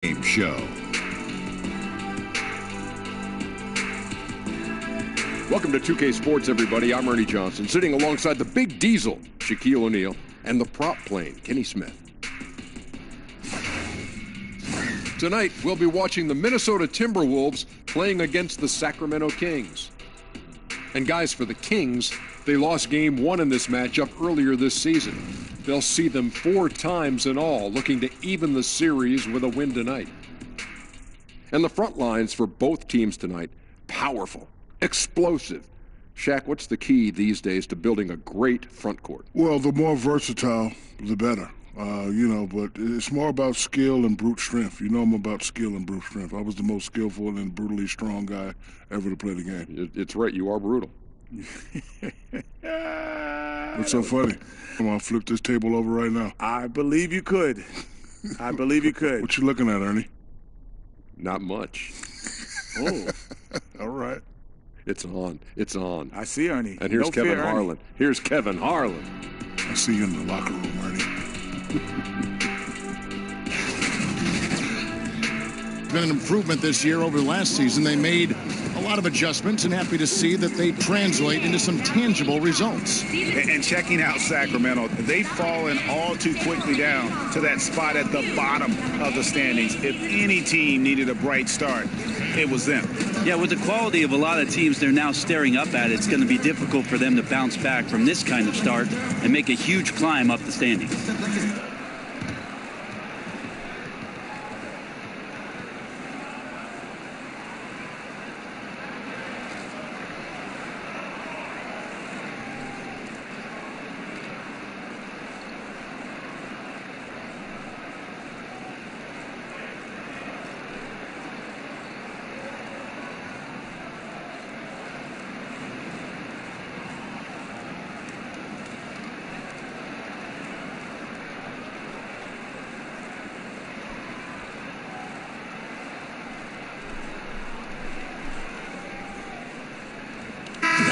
Game Show. Welcome to 2K Sports, everybody. I'm Ernie Johnson, sitting alongside the Big Diesel, Shaquille O'Neal, and the prop plane, Kenny Smith. Tonight, we'll be watching the Minnesota Timberwolves playing against the Sacramento Kings. And guys, for the Kings, they lost Game 1 in this matchup earlier this season. They'll see them 4 times in all, looking to even the series with a win tonight. And the front lines for both teams tonight, powerful, explosive. Shaq, what's the key these days to building a great front court? Well, the more versatile, the better. But it's more about skill and brute strength. You know I'm about skill and brute strength. I was the most skillful and brutally strong guy ever to play the game. It's right, you are brutal. What's so funny? I'm going to flip this table over right now. I believe you could. I believe you could. What you looking at, Ernie? Not much. Oh. All right. It's on. It's on. I see, Ernie. And here's No Kevin fear, Harlan. Here's Kevin Harlan. I see you in the locker room, Ernie. Been an improvement this year over the last season. They made a lot of adjustments, and happy to see that they translate into some tangible results. And checking out Sacramento, they've fallen all too quickly down to that spot at the bottom of the standings. If any team needed a bright start, it was them. Yeah, with the quality of a lot of teams they're now staring up at, it's going to be difficult for them to bounce back from this kind of start and make a huge climb up the standings.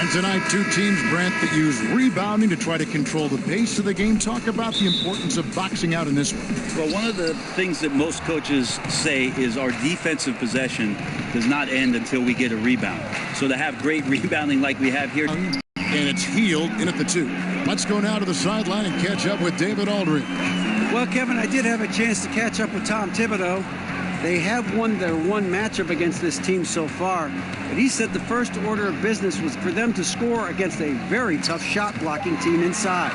And tonight, two teams, Brent, that use rebounding to try to control the pace of the game. Talk about the importance of boxing out in this one. Well, one of the things that most coaches say is our defensive possession does not end until we get a rebound. So to have great rebounding like we have here. And it's Hield in at the 2. Let's go now to the sideline and catch up with David Aldridge. Well, Kevin, I did have a chance to catch up with Tom Thibodeau. They have won their one matchup against this team so far, but he said the first order of business was for them to score against a very tough shot-blocking team inside.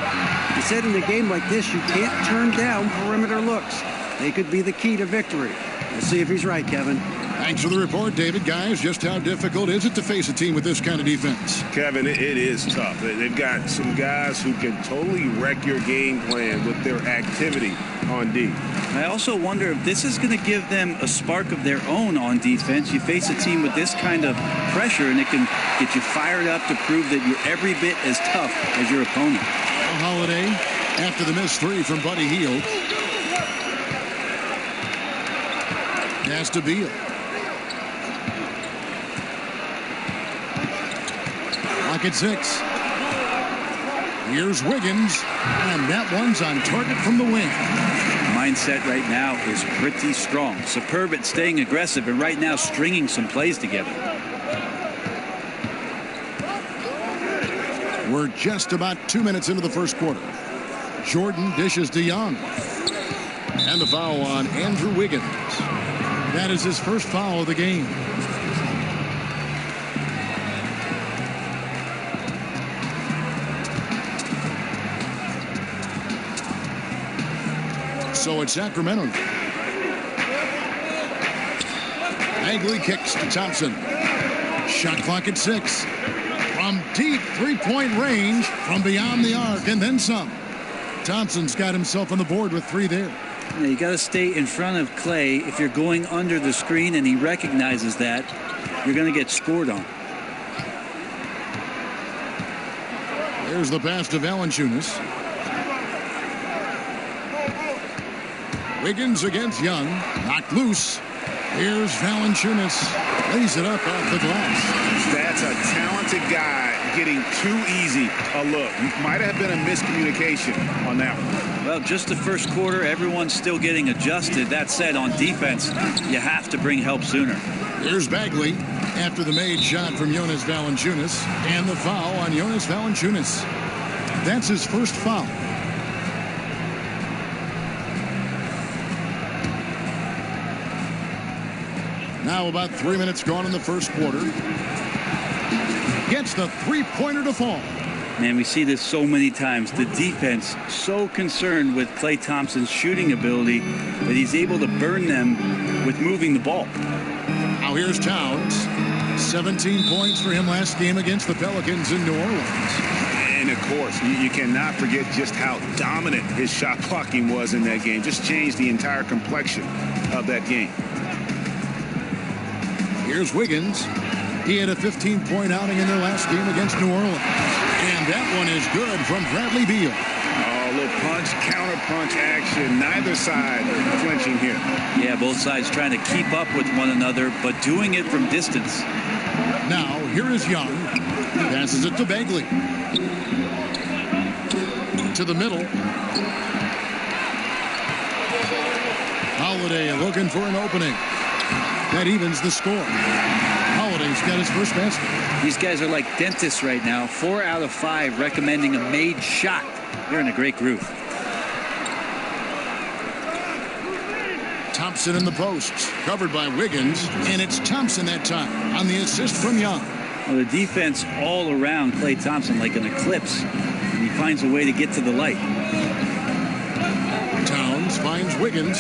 He said in a game like this, you can't turn down perimeter looks. They could be the key to victory. We'll see if he's right, Kevin. Thanks for the report, David. Guys, just how difficult is it to face a team with this kind of defense? Kevin, it is tough. They've got some guys who can totally wreck your game plan with their activity on D. I also wonder if this is going to give them a spark of their own on defense. You face a team with this kind of pressure, and it can get you fired up to prove that you're every bit as tough as your opponent. Holiday after the missed 3 from Buddy Hield. Has to Beal. Lock at 6. Here's Wiggins, and that one's on target from the wing. Mindset right now is pretty strong. Superb at staying aggressive, and right now stringing some plays together. We're just about 2 minutes into the first quarter. Jordan dishes to Young. And the foul on Andrew Wiggins. That is his first foul of the game. So it's Sacramento. Bagley kicks to Thompson. Shot clock at 6. From deep three-point range, from beyond the arc, and then some. Thompson's got himself on the board with 3 there. You got to stay in front of Clay. If you're going under the screen and he recognizes that, you're going to get scored on. There's the pass to Valanciunas. Wiggins against Young. Knocked loose. Here's Valanciunas. Lays it up off the glass. That's a talented guy getting too easy a look. Might have been a miscommunication on that one. Well, just the first quarter, everyone's still getting adjusted. That said, on defense, you have to bring help sooner. Here's Bagley after the made shot from Jonas Valanciunas, and the foul on Jonas Valanciunas. That's his first foul. Now about 3 minutes gone in the first quarter. Gets the three-pointer to fall. Man, we see this so many times. The defense so concerned with Klay Thompson's shooting ability that he's able to burn them with moving the ball. Now here's Towns. 17 points for him last game against the Pelicans in New Orleans. And, of course, you cannot forget just how dominant his shot blocking was in that game. Just changed the entire complexion of that game. Here's Wiggins. He had a 15-point outing in their last game against New Orleans. And that one is good from Bradley Beal. Oh, a little punch, counter-punch action. Neither side flinching here. Yeah, both sides trying to keep up with one another, but doing it from distance. Now, here is Young. Passes it to Bagley. To the middle. Holiday looking for an opening. That evens the score. Holiday's got his first basket. These guys are like dentists right now. 4 out of 5 recommending a made shot. They're in a great groove. Thompson in the posts, covered by Wiggins, and it's Thompson that time on the assist from Young. Well, the defense all around Klay Thompson like an eclipse, and he finds a way to get to the light. Towns finds Wiggins.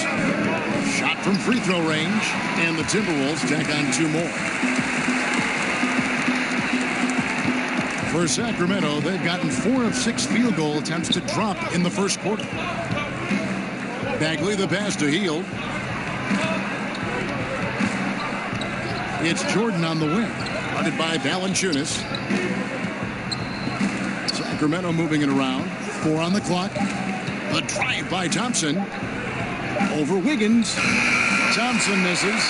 Shot from free throw range, and the Timberwolves tack on 2 more. For Sacramento, they've gotten 4 of 6 field goal attempts to drop in the first quarter. Bagley the pass to Hield. It's Jordan on the wing, guarded by Valanciunas. Sacramento moving it around. 4 on the clock. A drive by Thompson. Over Wiggins. Thompson misses.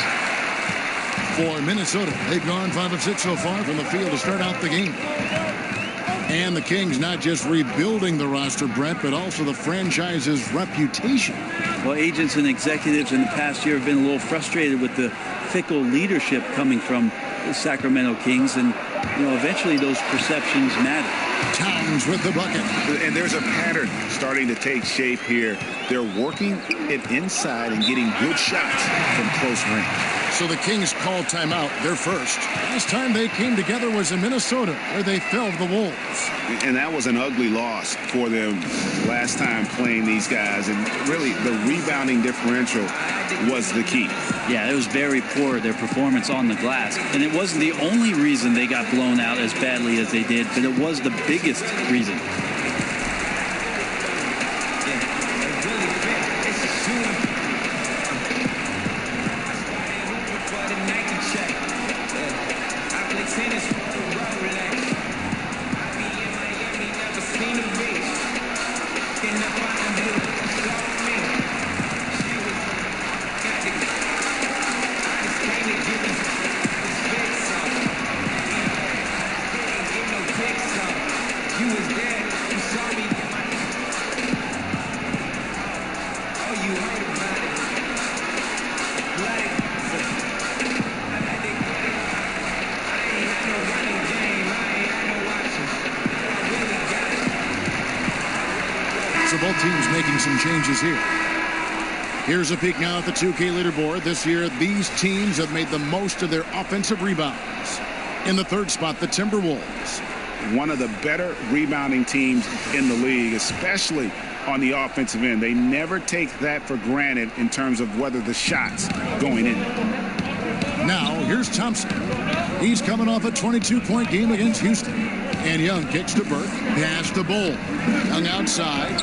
For Minnesota, they've gone 5 of 6 so far from the field to start out the game. And the Kings not just rebuilding the roster, Brett, but also the franchise's reputation. Well, agents and executives in the past year have been a little frustrated with the fickle leadership coming from the Sacramento Kings, and eventually those perceptions matter. Towns with the bucket. And there's a pattern starting to take shape here. They're working it inside and getting good shots from close range. So the Kings called timeout, their first. Last time they came together was in Minnesota, where they fell to the Wolves. And that was an ugly loss for them last time playing these guys. And really, the rebounding differential was the key. Yeah, it was very poor, their performance on the glass. And it wasn't the only reason they got blown out as badly as they did, but it was the biggest reason. Both teams making some changes here. Here's a peek now at the 2K leaderboard. This year, these teams have made the most of their offensive rebounds. In the 3rd spot, the Timberwolves. One of the better rebounding teams in the league, especially on the offensive end. They never take that for granted in terms of whether the shot's going in. Now, here's Thompson. He's coming off a 22-point game against Houston. And Young kicks to Burke. Pass to Bull. Young outside.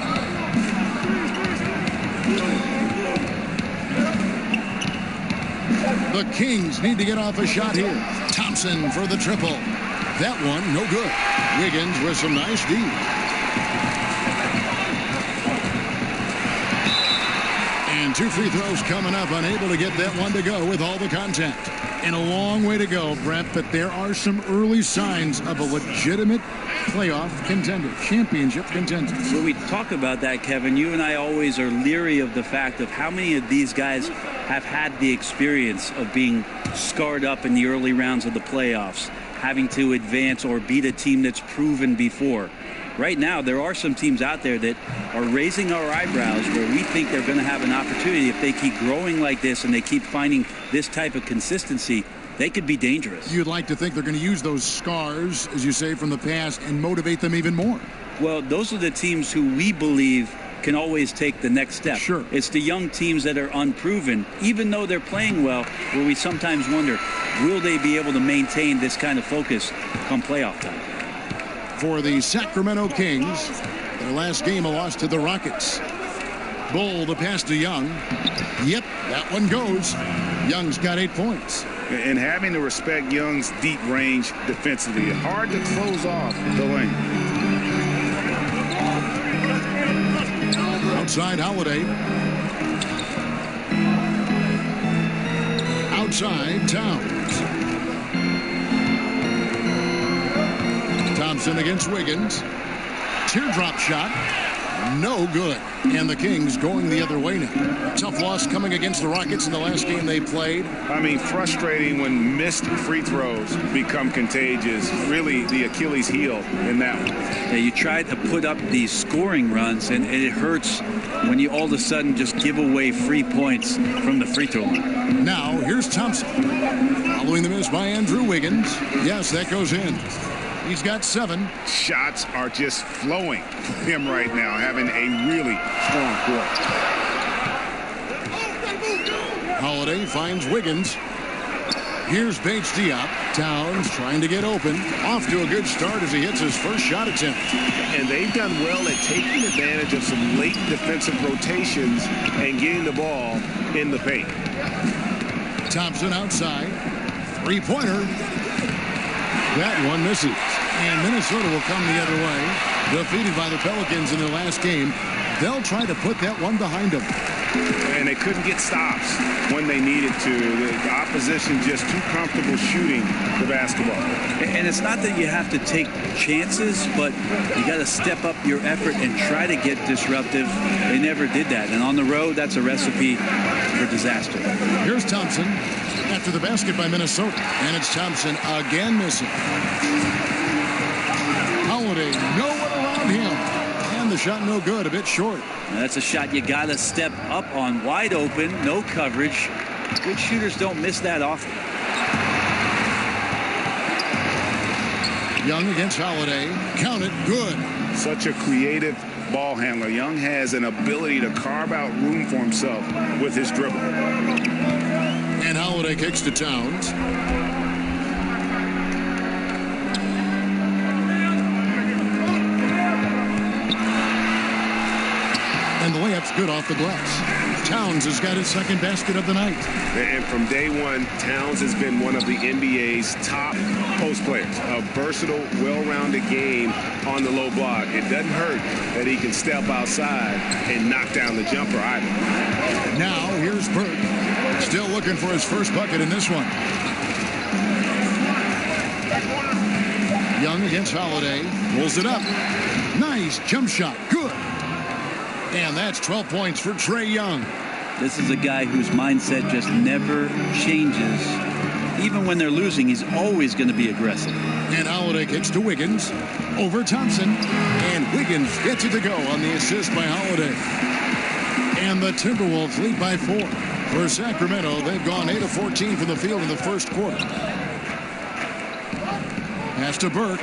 The Kings need to get off a shot here. Thompson for the triple. That one, no good. Wiggins with some nice D. And 2 free throws coming up. Unable to get that one to go with all the contact. And a long way to go, Brett, but there are some early signs of a legitimate playoff contender, championship contender. When we talk about that, Kevin, you and I always are leery of the fact of how many of these guys have had the experience of being scarred up in the early rounds of the playoffs, having to advance or beat a team that's proven before. Right now, there are some teams out there that are raising our eyebrows where we think they're going to have an opportunity. If they keep growing like this and they keep finding this type of consistency, they could be dangerous. You'd like to think they're going to use those scars, as you say, from the past and motivate them even more. Well, those are the teams who we believe can always take the next step. Sure. It's the young teams that are unproven, even though they're playing well, where we sometimes wonder, will they be able to maintain this kind of focus come playoff time? For the Sacramento Kings, their last game, a loss to the Rockets. Bull, the pass to Young. Yep, that one goes. Young's got 8 points. And having to respect Young's deep range defensively, hard to close off the lane. Outside Holiday. Outside Towns. Thompson against Wiggins. Teardrop shot. No good. And the Kings going the other way now. Tough loss coming against the Rockets in the last game they played. I mean, frustrating when missed free throws become contagious. Really the Achilles heel in that one. Yeah, you try to put up these scoring runs, and it hurts when you all of a sudden just give away free points from the free throw line. Now, here's Thompson. Following the miss by Andrew Wiggins. Yes, that goes in. He's got 7. Shots are just flowing for him right now, having a really strong quarter. Holiday finds Wiggins. Here's Bates Diop. Towns trying to get open. Off to a good start as he hits his first shot attempt. And they've done well at taking advantage of some late defensive rotations and getting the ball in the paint. Thompson outside. Three-pointer. That one misses. And Minnesota will come the other way. Defeated by the Pelicans in their last game. They'll try to put that one behind them. And they couldn't get stops when they needed to. The opposition just too comfortable shooting the basketball. And it's not that you have to take chances, but you got to step up your effort and try to get disruptive. They never did that. And on the road, that's a recipe for disaster. Here's Thompson after the basket by Minnesota. And it's Thompson again missing. Holiday, no one around him. And the shot no good, a bit short. Now that's a shot you got to step up on, wide open, no coverage. Good shooters don't miss that often. Young against Holiday. Count it, good. Such a creative ball handler. Young has an ability to carve out room for himself with his dribble. And Holiday kicks to Towns. And the layup's good off the glass. Towns has got his second basket of the night. And from day one, Towns has been one of the NBA's top post players. A versatile, well-rounded game on the low block. It doesn't hurt that he can step outside and knock down the jumper either. Now, here's Burke. Still looking for his first bucket in this one. Young against Holiday. Pulls it up. Nice jump shot. Good. And that's 12 points for Trae Young. This is a guy whose mindset just never changes. Even when they're losing, he's always going to be aggressive. And Holiday kicks to Wiggins. Over Thompson. And Wiggins gets it to go on the assist by Holiday. And the Timberwolves lead by 4. For Sacramento, they've gone 8 of 14 from the field in the first quarter. Pass to Burke.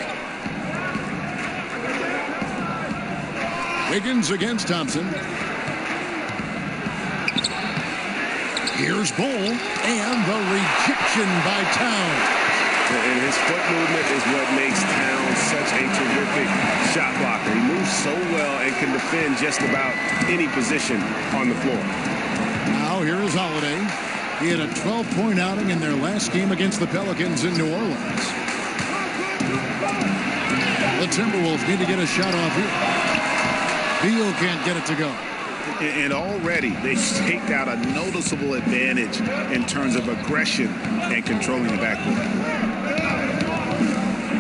Wiggins against Thompson. Here's Bull, and the rejection by Towns. And his foot movement is what makes Towns such a terrific shot blocker. He moves so well and can defend just about any position on the floor. Now here is Holiday. He had a 12-point outing in their last game against the Pelicans in New Orleans. The Timberwolves need to get a shot off here. Beal can't get it to go. And already they've staked out a noticeable advantage in terms of aggression and controlling the backcourt.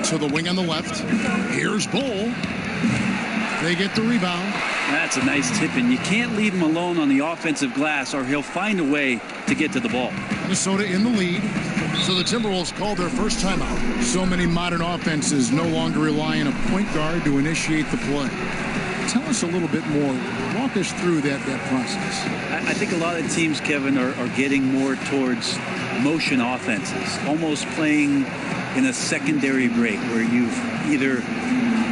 To the wing on the left. Here's Bull. They get the rebound. That's a nice tip, and you can't leave him alone on the offensive glass or he'll find a way to get to the ball. Minnesota in the lead. So the Timberwolves called their first timeout. So many modern offenses no longer rely on a point guard to initiate the play. Tell us a little bit more. Walk us through that process. I think a lot of teams, Kevin, are getting more towards motion offenses, almost playing in a secondary break where you've either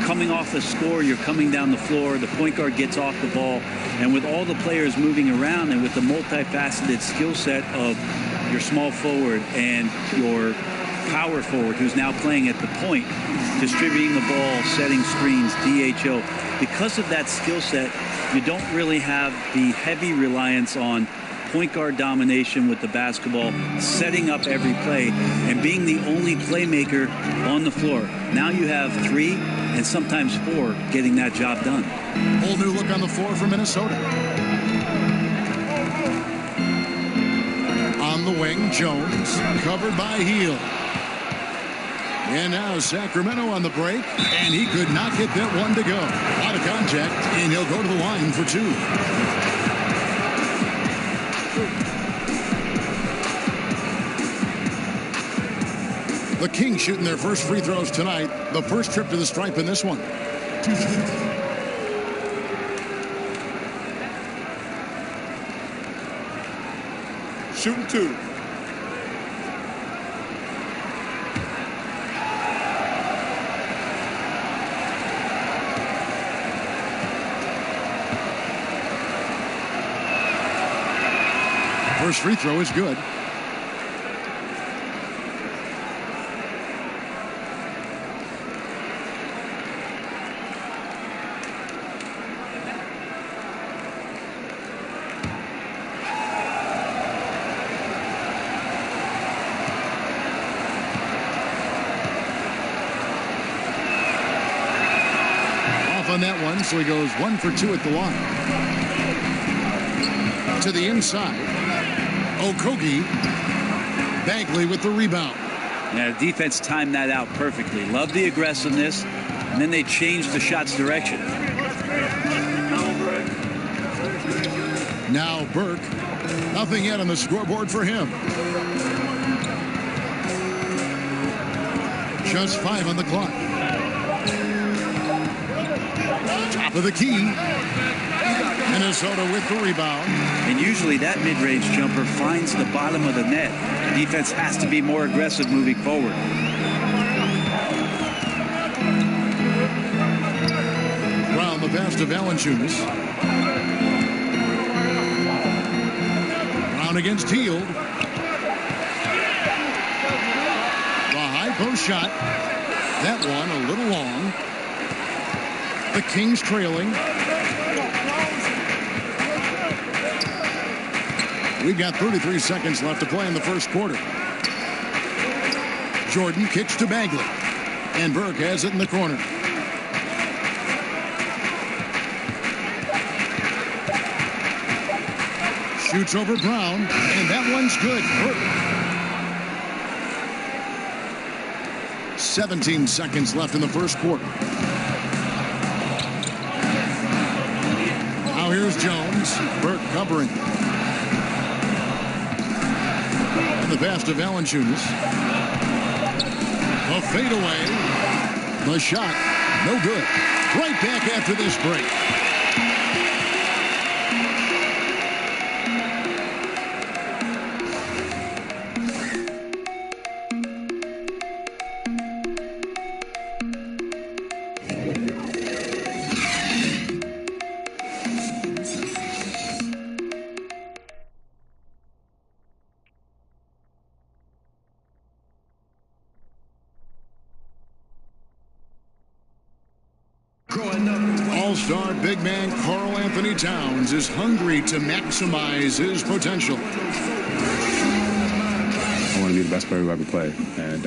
coming off a score, you're coming down the floor, the point guard gets off the ball, and with all the players moving around and with the multifaceted skill set of your small forward and your power forward who's now playing at the point, distributing the ball, setting screens, DHO. Because of that skill set, you don't really have the heavy reliance on point guard domination with the basketball, setting up every play, and being the only playmaker on the floor. Now you have 3 and sometimes 4 getting that job done. Whole new look on the floor for Minnesota. On the wing, Jones, covered by Hield. And now Sacramento on the break, and he could not get that one to go. Out of contact, and he'll go to the line for 2. The Kings shooting their first free throws tonight. The first trip to the stripe in this one. Shooting 2. First free throw is good. On that one, so he goes 1 for 2 at the line. To the inside, Okogie. Bagley with the rebound. Yeah, the defense timed that out perfectly. Love the aggressiveness, and then they changed the shot's direction. Now Burke. Nothing yet on the scoreboard for him. Just 5 on the clock. Top of the key. Minnesota with the rebound. And usually that mid-range jumper finds the bottom of the net. The defense has to be more aggressive moving forward. Brown the pass to Valanciunas. Brown against Hield. The high post shot. That one a little long. The Kings trailing. We've got 33 seconds left to play in the first quarter. Jordan kicks to Bagley. And Burke has it in the corner. Shoots over Brown. And that one's good. Burke. 17 seconds left in the first quarter. Now here's Jones. Burke covering. And the pass to Valanciunas. A fadeaway. The shot. No good. Right back after this break. All-star big man Karl Anthony Towns is hungry to maximize his potential. I want to be the best player who ever played, and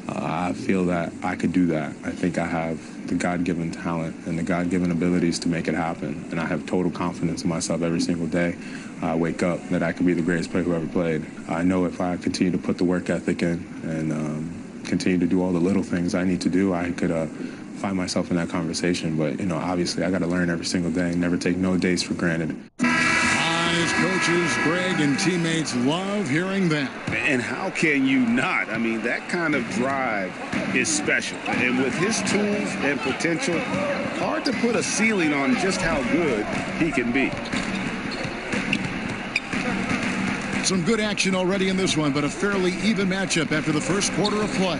I feel that I could do that. I think I have the God-given talent and the God-given abilities to make it happen. And I have total confidence in myself every single day. I wake up that I could be the greatest player who ever played. I know if I continue to put the work ethic in and continue to do all the little things I need to do, I could find myself in that conversation. But, you know, obviously I got to learn every single day, never take no days for granted. His coaches, Greg, and teammates love hearing that. And how can you not? I mean, that kind of drive is special. And with his tools and potential, hard to put a ceiling on just how good he can be. Some good action already in this one, but a fairly even matchup after the first quarter of play.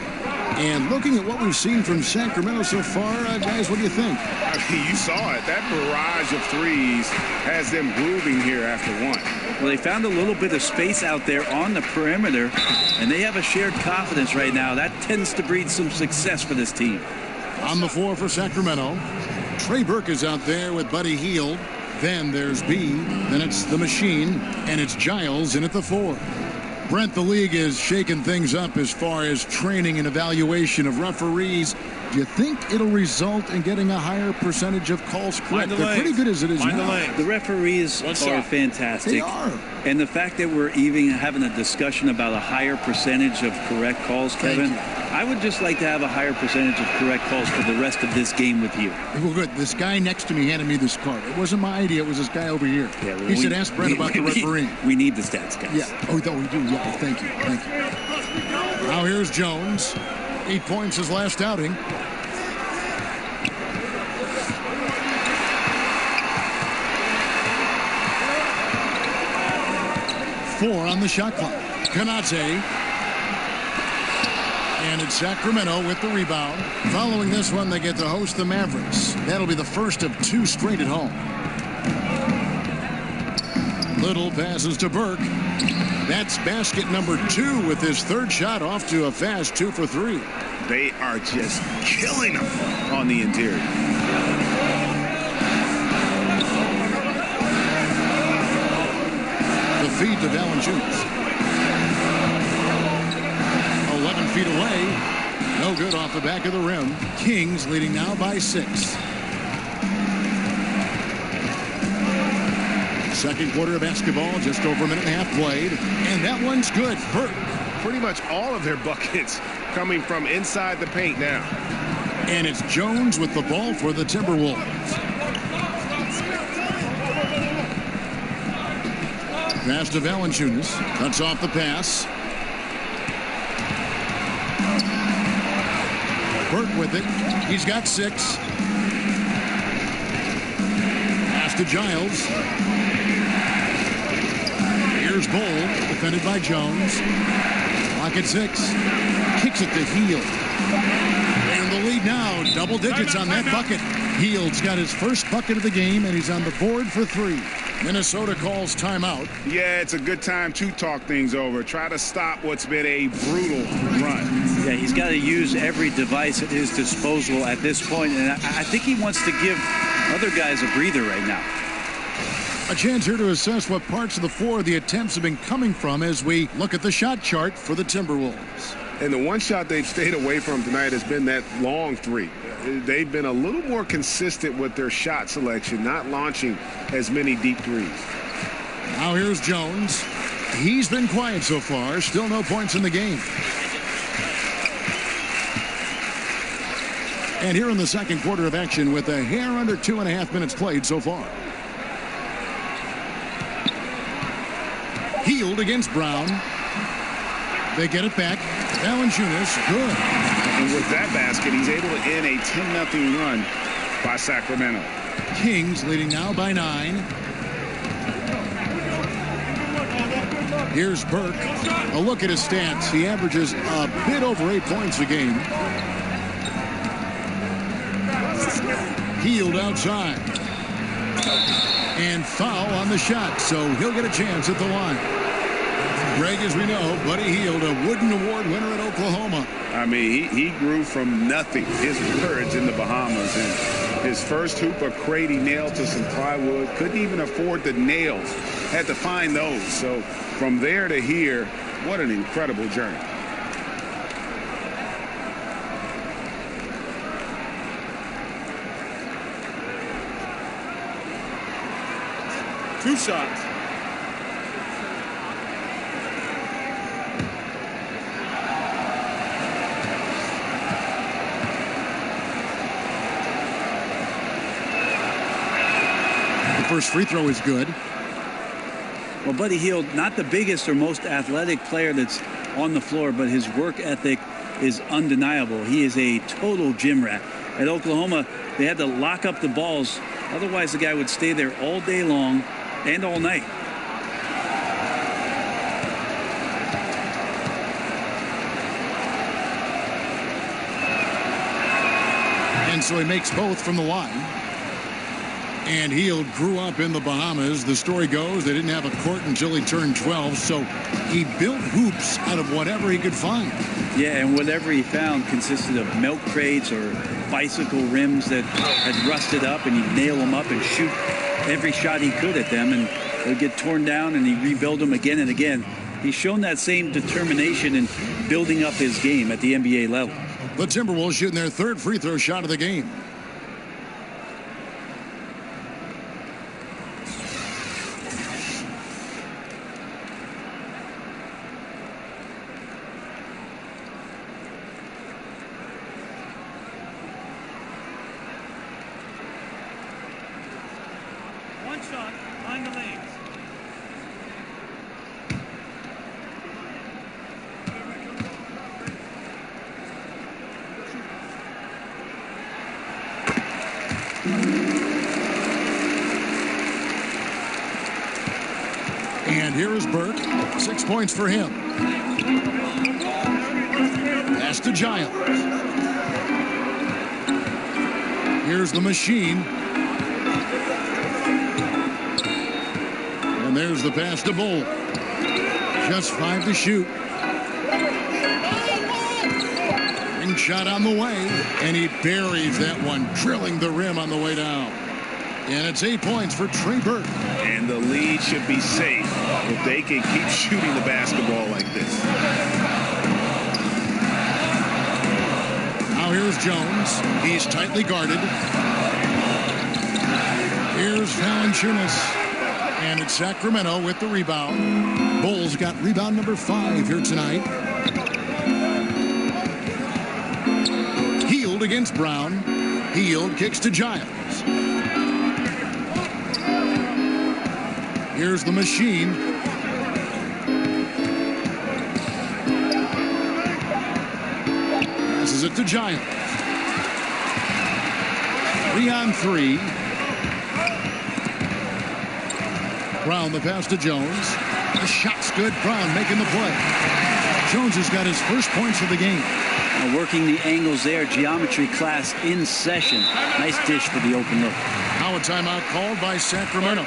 And looking at what we've seen from Sacramento so far, guys, what do you think? I mean, you saw it. That barrage of threes has them grooving here after one. Well, they found a little bit of space out there on the perimeter, and they have a shared confidence right now. That tends to breed some success for this team. On the floor for Sacramento, Trey Burke is out there with Buddy Hield. Then there's B. Then it's the Machine, and it's Giles in at the 4. Brent, the league is shaking things up as far as training and evaluation of referees. Do you think it'll result in getting a higher percentage of calls correct? They're pretty good as it is now. The referees are fantastic. They are. And the fact that we're even having a discussion about a higher percentage of correct calls, Kevin, I would just like to have a higher percentage of correct calls for the rest of this game with you. Well, good. This guy next to me handed me this card. It wasn't my idea. It was this guy over here. Yeah, well, he said, ask Brent about the refereeing. We need the stats, guys. Yeah. Oh, we do. Yeah. Thank you. Thank you. Now here's Jones. 8 points his last outing. Four on the shot clock. Konate. And it's Sacramento with the rebound. Following this one, they get to host the Mavericks. That'll be the first of 2 straight at home. Little passes to Burke. That's basket number 2 with his 3rd shot off to a fast 2 for 3. They are just killing them on the interior. The feed to Valanciunas. 11 feet away. No good off the back of the rim. Kings leading now by 6. Second quarter of basketball, just over a minute and a half played. And that one's good. Burke. Pretty much all of their buckets coming from inside the paint now. And it's Jones with the ball for the Timberwolves. Pass to Valanciunas. Cuts off the pass. Burke with it. He's got 6. Pass to Giles. Here's Bull, defended by Jones. Clock at 6. Kicks it to Hield. And the lead now, double digits on that bucket. Hield's got his first bucket of the game, and he's on the board for 3. Minnesota calls timeout. Yeah, it's a good time to talk things over. Try to stop what's been a brutal run. Yeah, he's got to use every device at his disposal at this point, and I think he wants to give other guys a breather right now. A chance here to assess what parts of the floor the attempts have been coming from as we look at the shot chart for the Timberwolves. And the one shot they've stayed away from tonight has been that long 3. They've been a little more consistent with their shot selection, not launching as many deep threes. Now here's Jones. He's been quiet so far. Still no points in the game. And here in the second quarter of action with a hair under 2.5 minutes played so far. Hield against Brown. They get it back. Valanciunas, good. And with that basket, he's able to end a 10-0 run by Sacramento. Kings leading now by 9. Here's Burke. A look at his stats. He averages a bit over 8 points a game. Hield outside. And foul on the shot, so he'll get a chance at the line. Greg, as we know, Buddy Hield, a Wooden Award winner at Oklahoma. I mean, he grew from nothing, his words, in the Bahamas. And his first hoop, a crate he nailed to some plywood. Couldn't even afford the nails. Had to find those. So from there to here, what an incredible journey. 2 shots. The first free throw is good. Well, Buddy Hield, not the biggest or most athletic player that's on the floor, but his work ethic is undeniable. He is a total gym rat. At Oklahoma, they had to lock up the balls. Otherwise, the guy would stay there all day long and all night. And so he makes both from the line. And Hield grew up in the Bahamas. The story goes they didn't have a court until he turned 12, so he built hoops out of whatever he could find. Yeah, and whatever he found consisted of milk crates or bicycle rims that had rusted up, and he'd nail them up and shoot every shot he could at them, and they'd get torn down, and he'd rebuild them again and again. He's shown that same determination in building up his game at the NBA level. The Timberwolves shooting their third free throw shot of the game. And here is Burke. 6 points for him. Pass to Giles. Here's the machine. And there's the pass to Bull. Just 5 to shoot. And shot on the way. And he buries that one, drilling the rim on the way down. And it's 8 points for Trey Burke. And the lead should be safe if they can keep shooting the basketball like this. Now here's Jones. He's tightly guarded. Here's Valanciunas. And it's Sacramento with the rebound. Bulls got rebound number 5 here tonight. Hield against Brown. Hield kicks to Giles. Here's the machine. Passes it to Giles. 3 on 3. Brown the pass to Jones. The shot's good. Brown making the play. Jones has got his first points of the game. Now working the angles there. Geometry class in session. Nice dish for the open look. Now a timeout called by Sacramento.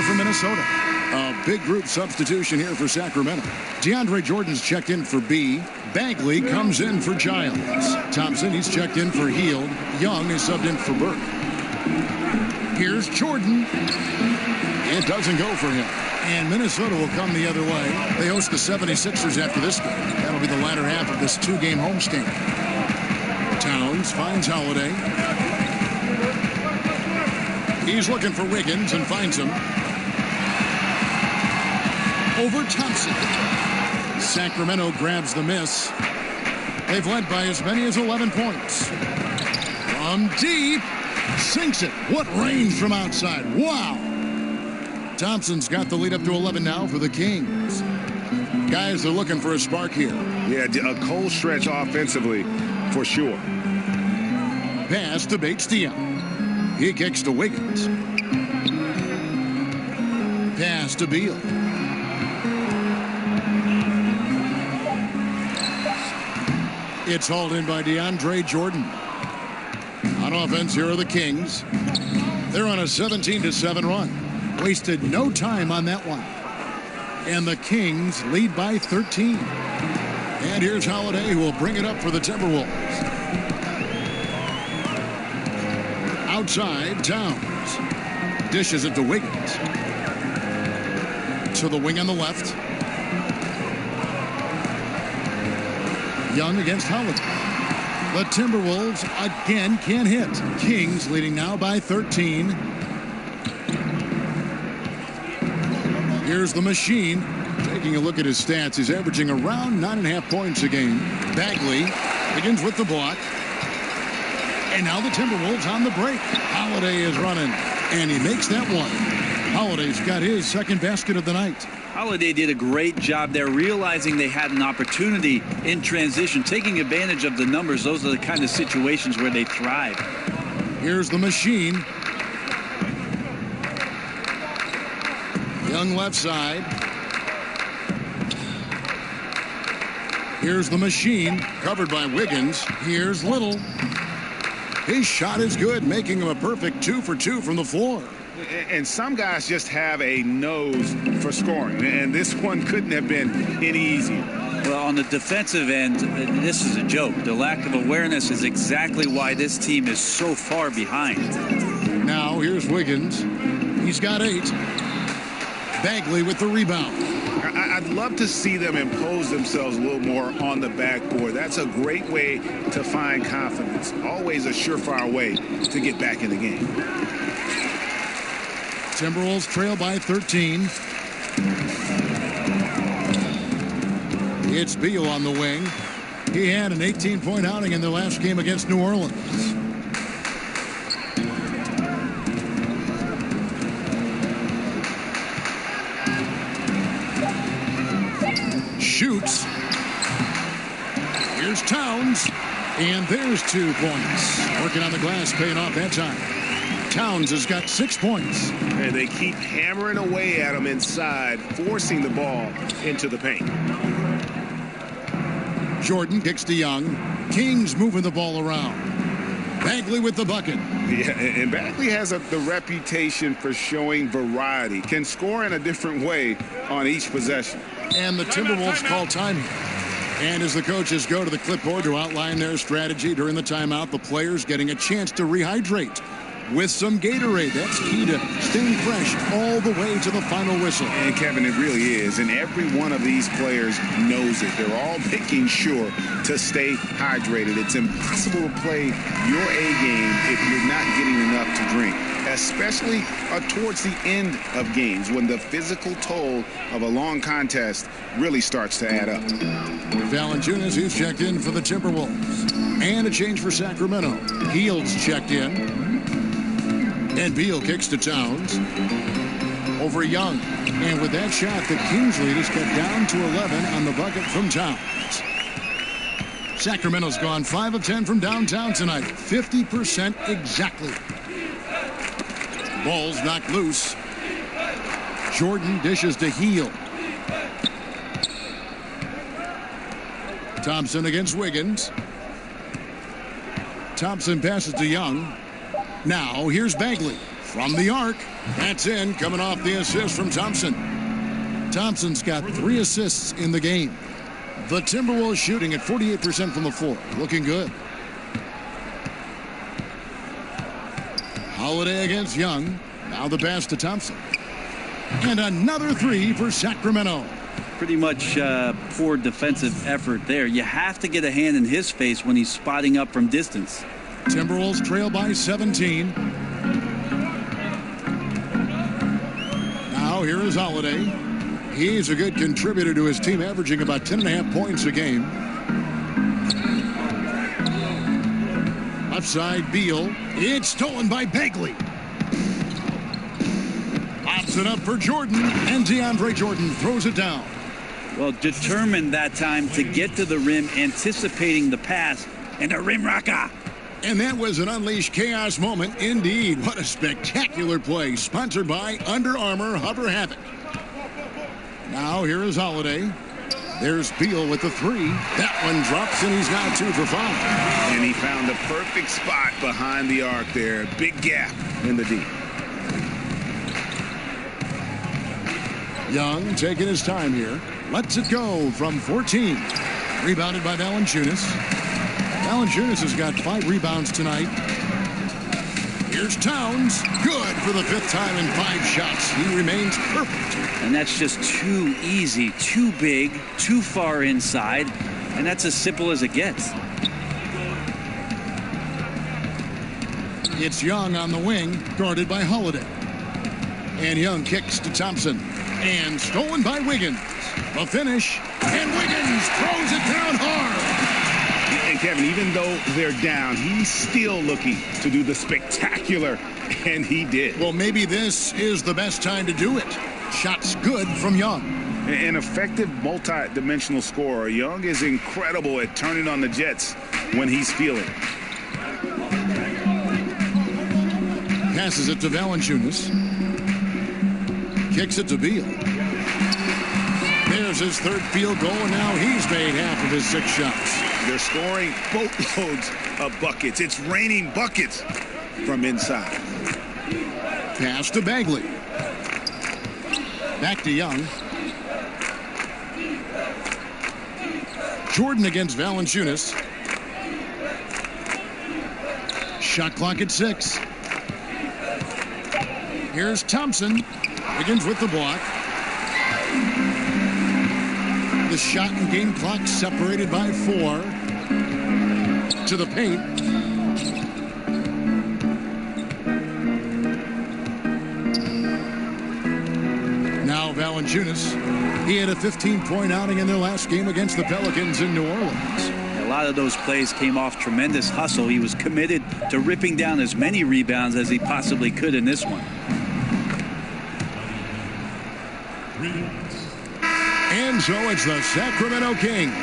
For Minnesota. A big group substitution here for Sacramento. DeAndre Jordan's checked in for B. Bagley comes in for Giles. Thompson, he's checked in for Hield. Young is subbed in for Burke. Here's Jordan. It doesn't go for him. And Minnesota will come the other way. They host the 76ers after this game. That'll be the latter half of this 2-game homestand. Towns finds Holiday. He's looking for Wiggins and finds him. Over Thompson. Sacramento grabs the miss. They've led by as many as 11 points. From deep, sinks it. What range from outside. Wow. Thompson's got the lead up to 11 now for the Kings. Guys, they're looking for a spark here. Yeah, a cold stretch offensively for sure. Pass to Bates-Diop. He kicks to Wiggins. Pass to Beal. It's hauled in by DeAndre Jordan. On offense, here are the Kings. They're on a 17-7 run. Wasted no time on that one. And the Kings lead by 13. And here's Holiday, who will bring it up for the Timberwolves. Outside, Towns. Dishes it to Wiggins. to the wing on the left. Young against Holiday. The Timberwolves again can't hit. Kings leading now by 13. Here's the machine. Taking a look at his stats, he's averaging around 9.5 points a game. Bagley begins with the block. And now the Timberwolves on the break. Holiday is running, and he makes that one. Holiday's got his second basket of the night. Holiday did a great job there, realizing they had an opportunity in transition, taking advantage of the numbers. Those are the kind of situations where they thrive. Here's the machine. Young left side. Here's the machine, covered by Wiggins. Here's Little. His shot is good, making him a perfect 2 for 2 from the floor. And some guys just have a nose for scoring, and this one couldn't have been any easier. Well, on the defensive end, this is a joke. The lack of awareness is exactly why this team is so far behind. Now here's Wiggins. He's got 8. Bagley with the rebound. I'd love to see them impose themselves a little more on the backboard. That's a great way to find confidence. Always a surefire way to get back in the game. Timberwolves trail by 13. It's Beal on the wing. He had an 18-point outing in their last game against New Orleans. Shoots. Here's Towns. And there's 2 points. Working on the glass, paying off that time. Towns has got 6 points. And they keep hammering away at him inside, forcing the ball into the paint. Jordan kicks to Young. Kings moving the ball around. Bagley with the bucket. Yeah, and Bagley has the reputation for showing variety. Can score in a different way on each possession. And the Timberwolves call time here. And as the coaches go to the clipboard to outline their strategy during the timeout, the players getting a chance to rehydrate with some Gatorade. That's key to staying fresh all the way to the final whistle. And Kevin, it really is. And every one of these players knows it. They're all making sure to stay hydrated. It's impossible to play your A game if you're not getting enough to drink, especially towards the end of games when the physical toll of a long contest really starts to add up. Valanciunas, who's checked in for the Timberwolves. And a change for Sacramento. Heald's checked in. And Beal kicks to Towns. Over Young. And with that shot, the Kings lead is cut down to 11 on the bucket from Towns. Sacramento's gone 5 of 10 from downtown tonight. 50% exactly. Ball's knocked loose. Jordan dishes to Hield. Thompson against Wiggins. Thompson passes to Young. Now here's Bagley from the arc. That's in, coming off the assist from Thompson. Thompson's got 3 assists in the game. The Timberwolves shooting at 48% from the floor. Looking good. Holiday against Young. Now the pass to Thompson. And another 3 for Sacramento. Pretty much poor defensive effort there. You have to get a hand in his face when he's spotting up from distance. Timberwolves trail by 17. Now here is Holiday. He's a good contributor to his team, averaging about 10.5 points a game. Left side, Beal. It's stolen by Bagley. Pops it up for Jordan, and DeAndre Jordan throws it down. Well, determined that time to get to the rim, anticipating the pass, and a rim rocker. And that was an unleashed chaos moment indeed. What a spectacular play, sponsored by Under Armour Hover Havoc. Now here is Holiday. There's Beal with the 3. That one drops, and he's now 2 for 5. And he found the perfect spot behind the arc there. Big gap in the D. Young taking his time here. Lets it go from 14. Rebounded by Valanciunas. Valanciunas has got 5 rebounds tonight. Here's Towns. Good for the 5th time in 5 shots. He remains perfect. And that's just too easy, too big, too far inside. And that's as simple as it gets. It's Young on the wing, guarded by Holiday. And Young kicks to Thompson. And stolen by Wiggins. The finish. And Wiggins throws it down hard. And Kevin, even though they're down, he's still looking to do the spectacular. And he did. Well, maybe this is the best time to do it. Shots good from Young. An effective multi-dimensional scorer. Young is incredible at turning on the Jets when he's feeling. Passes it to Valanciunas. Kicks it to Beal. There's his 3rd field goal, and now he's made half of his 6 shots. They're scoring boatloads of buckets. It's raining buckets from inside. Pass to Bagley. Back to Young. Jordan against Valanciunas. Shot clock at 6. Here's Thompson. Begins with the block. The shot and game clock separated by 4. To the paint. Now Valanciunas. He had a 15-point outing in their last game against the Pelicans in New Orleans. A lot of those plays came off tremendous hustle. He was committed to ripping down as many rebounds as he possibly could in this one. And so it's the Sacramento Kings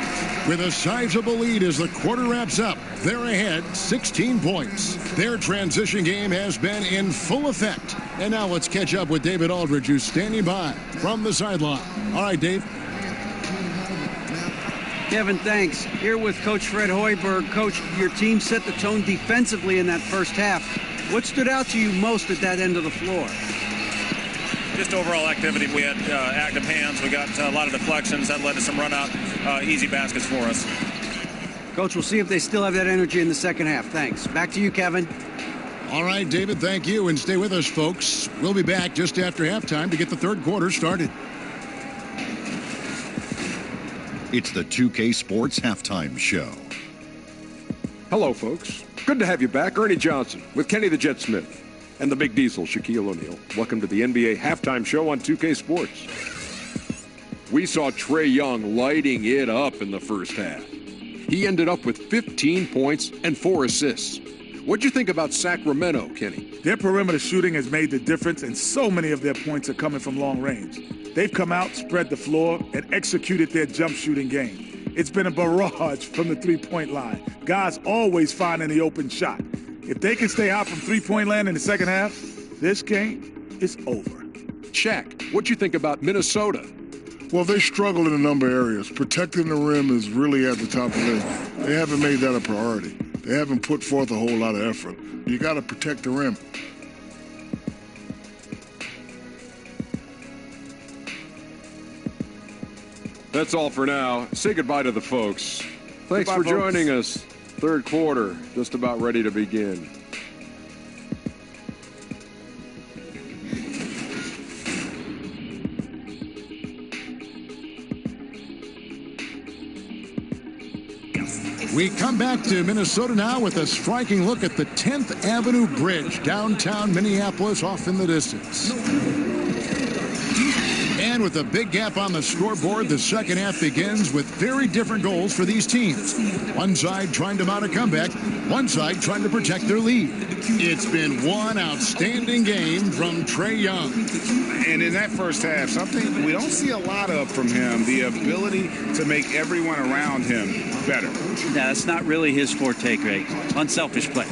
with a sizable lead as the quarter wraps up. They're ahead 16 points. Their transition game has been in full effect. And now let's catch up with David Aldridge, who's standing by from the sideline. All right, Dave. Kevin, thanks. Here with Coach Fred Hoiberg. Coach, your team set the tone defensively in that first half. What stood out to you most at that end of the floor? Just overall activity. We had active hands. We got a lot of deflections. That led to some run-out, easy baskets for us. Coach, we'll see if they still have that energy in the second half. Thanks. Back to you, Kevin. All right, David, thank you. And stay with us, folks. We'll be back just after halftime to get the 3rd quarter started. It's the 2K Sports Halftime Show. Hello, folks. Good to have you back. Ernie Johnson with Kenny the Jet Smith and the Big Diesel, Shaquille O'Neal. Welcome to the NBA Halftime Show on 2K Sports. We saw Trae Young lighting it up in the first half. He ended up with 15 points and 4 assists. What'd you think about Sacramento, Kenny? Their perimeter shooting has made the difference, and so many of their points are coming from long range. They've come out, spread the floor, and executed their jump shooting game. It's been a barrage from the three-point line. Guys always finding the open shot. If they can stay out from three-point land in the second half, this game is over. Shaq, what'd you think about Minnesota? Well, they struggle in a number of areas. Protecting the rim is really at the top of the list. They haven't made that a priority. They haven't put forth a whole lot of effort. You got to protect the rim. That's all for now. Say goodbye to the folks. Thanks Goodbye, for folks. joining us. Third quarter, just about ready to begin. We come back to Minnesota now with a striking look at the 10th Avenue Bridge, downtown Minneapolis, off in the distance. And with a big gap on the scoreboard, the second half begins with very different goals for these teams. One side trying to mount a comeback, one side trying to protect their lead. It's been one outstanding game from Trae Young. And in that first half, something we don't see a lot of from him, the ability to make everyone around him better. Yeah, that's not really his forte, Greg. Unselfish play.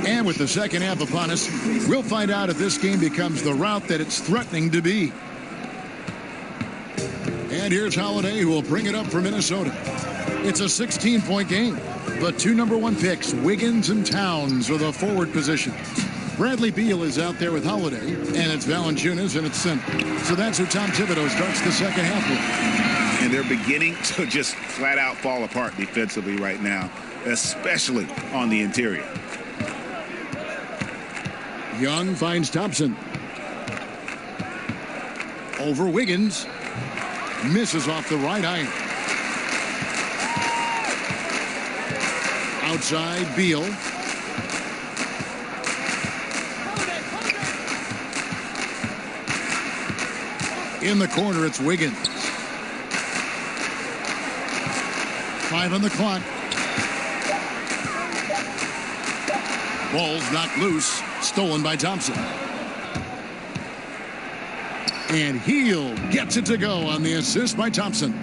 And with the second half upon us, we'll find out if this game becomes the rout that it's threatening to be. And here's Holiday, who will bring it up for Minnesota. It's a 16-point game. The two number one picks, Wiggins and Towns, are the forward positions. Bradley Beal is out there with Holiday, and it's Valanciunas, and it's center. So that's who Tom Thibodeau starts the second half with. And they're beginning to just flat out fall apart defensively right now, especially on the interior. Young finds Thompson. Over Wiggins. Misses off the right iron. Outside, Beal. In the corner, it's Wiggins. 5 on the clock. Ball's knocked loose. Stolen by Thompson. And Hield gets it to go on the assist by Thompson.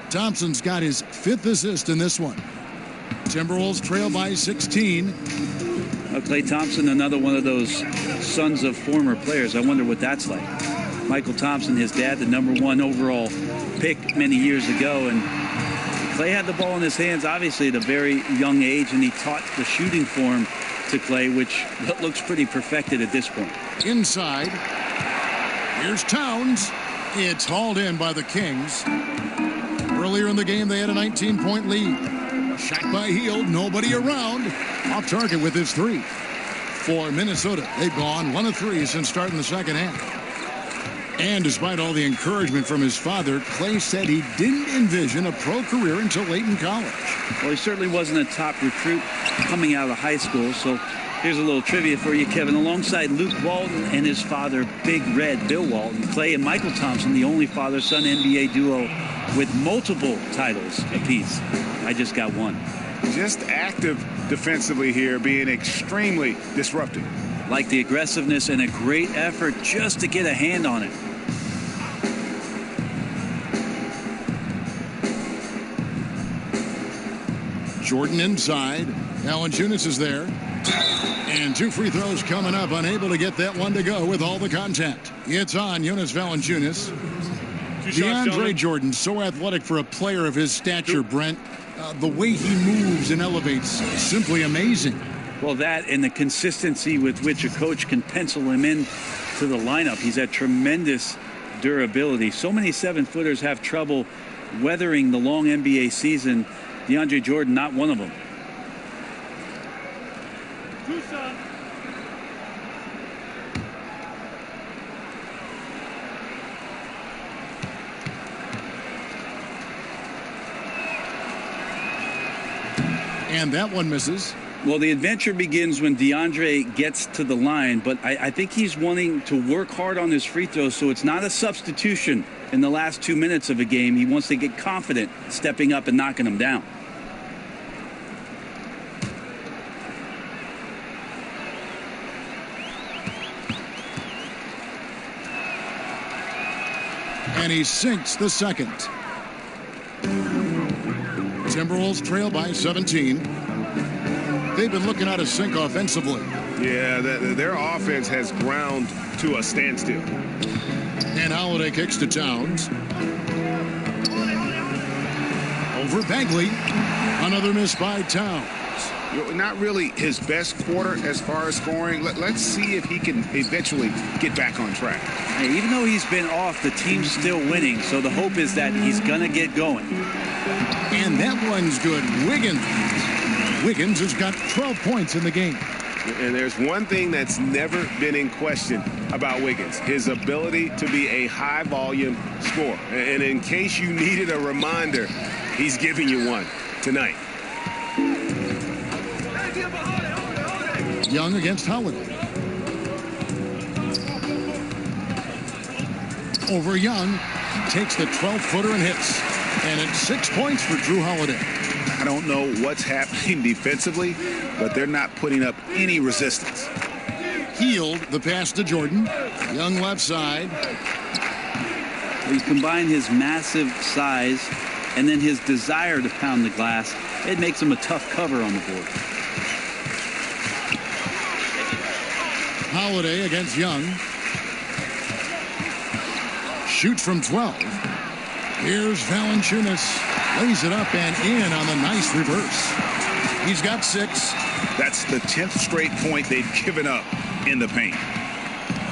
Thompson's got his 5th assist in this one. Timberwolves trail by 16. Klay Thompson, another one of those sons of former players. I wonder what that's like. Michael Thompson, his dad, the #1 overall pick many years ago. And Klay had the ball in his hands, obviously, at a very young age, and he taught the shooting form to Klay, which looks pretty perfected at this point. Inside. Here's Towns. It's hauled in by the Kings. Earlier in the game, they had a 19-point lead. Shot by Hield. Nobody around. Off target with his 3. For Minnesota, they've gone 1 of 3 since starting the second half. And despite all the encouragement from his father, Klay said he didn't envision a pro career until late in college. Well, he certainly wasn't a top recruit coming out of high school. So here's a little trivia for you, Kevin. Alongside Luke Walton and his father, Big Red Bill Walton, Klay and Michael Thompson, the only father-son NBA duo with multiple titles apiece. I just got one. Just active defensively here, being extremely disruptive. Like the aggressiveness and a great effort just to get a hand on it. Jordan inside. Valanciunas is there. And 2 free throws coming up. Unable to get that one to go with all the contact. It's on Jonas Valanciunas. DeAndre Jordan, so athletic for a player of his stature, Brent. The way he moves and elevates is simply amazing. Well, that and the consistency with which a coach can pencil him in to the lineup. He's had tremendous durability. So many 7-footers have trouble weathering the long NBA season. DeAndre Jordan, not one of them. And that one misses. Well, the adventure begins when DeAndre gets to the line, but I think he's wanting to work hard on his free throws, so it's not a substitution in the last 2 minutes of a game. He wants to get confident stepping up and knocking them down. And he sinks the second. Timberwolves trail by 17. They've been looking out of sync offensively. Yeah, their offense has ground to a standstill. And Holiday kicks to Towns. Over Bagley. Another miss by Towns. Not really his best quarter as far as scoring. Let's see if he can eventually get back on track. Hey, even though he's been off, the team's still winning, so the hope is that he's going to get going. And that one's good. Wiggins has got 12 points in the game. And there's one thing that's never been in question about Wiggins, his ability to be a high-volume scorer. And in case you needed a reminder, he's giving you one tonight. Young against Holiday. Over Young. Takes the 12-footer and hits. And it's 6 points for Jrue Holiday. I don't know what's happening defensively, but they're not putting up any resistance. Hield the pass to Jordan. Young left side. He's combined his massive size and then his desire to pound the glass. It makes him a tough cover on the board. Holiday against Young. Shoots from 12. Here's Valanciunas. Lays it up and in on the nice reverse. He's got 6. That's the 10th straight point they've given up in the paint.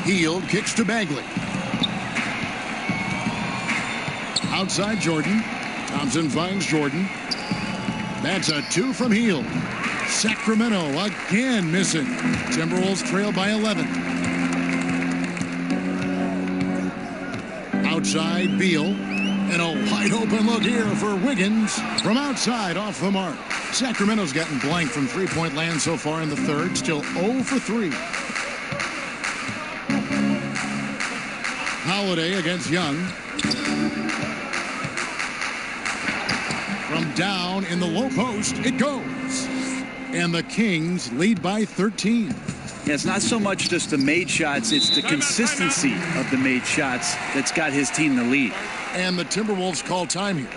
Hield kicks to Bagley. Outside Jordan. Thompson finds Jordan. That's a 2 from Hield. Sacramento again missing. Timberwolves trail by 11. Outside, Beal. And a wide open look here for Wiggins from outside off the mark. Sacramento's gotten blank from three-point land so far in the third. Still 0 for 3. Holiday against Young. From down in the low post, it goes. And the Kings lead by 13. Yeah, it's not so much just the made shots, it's the consistency of the made shots that's got his team the lead. And the Timberwolves call time here.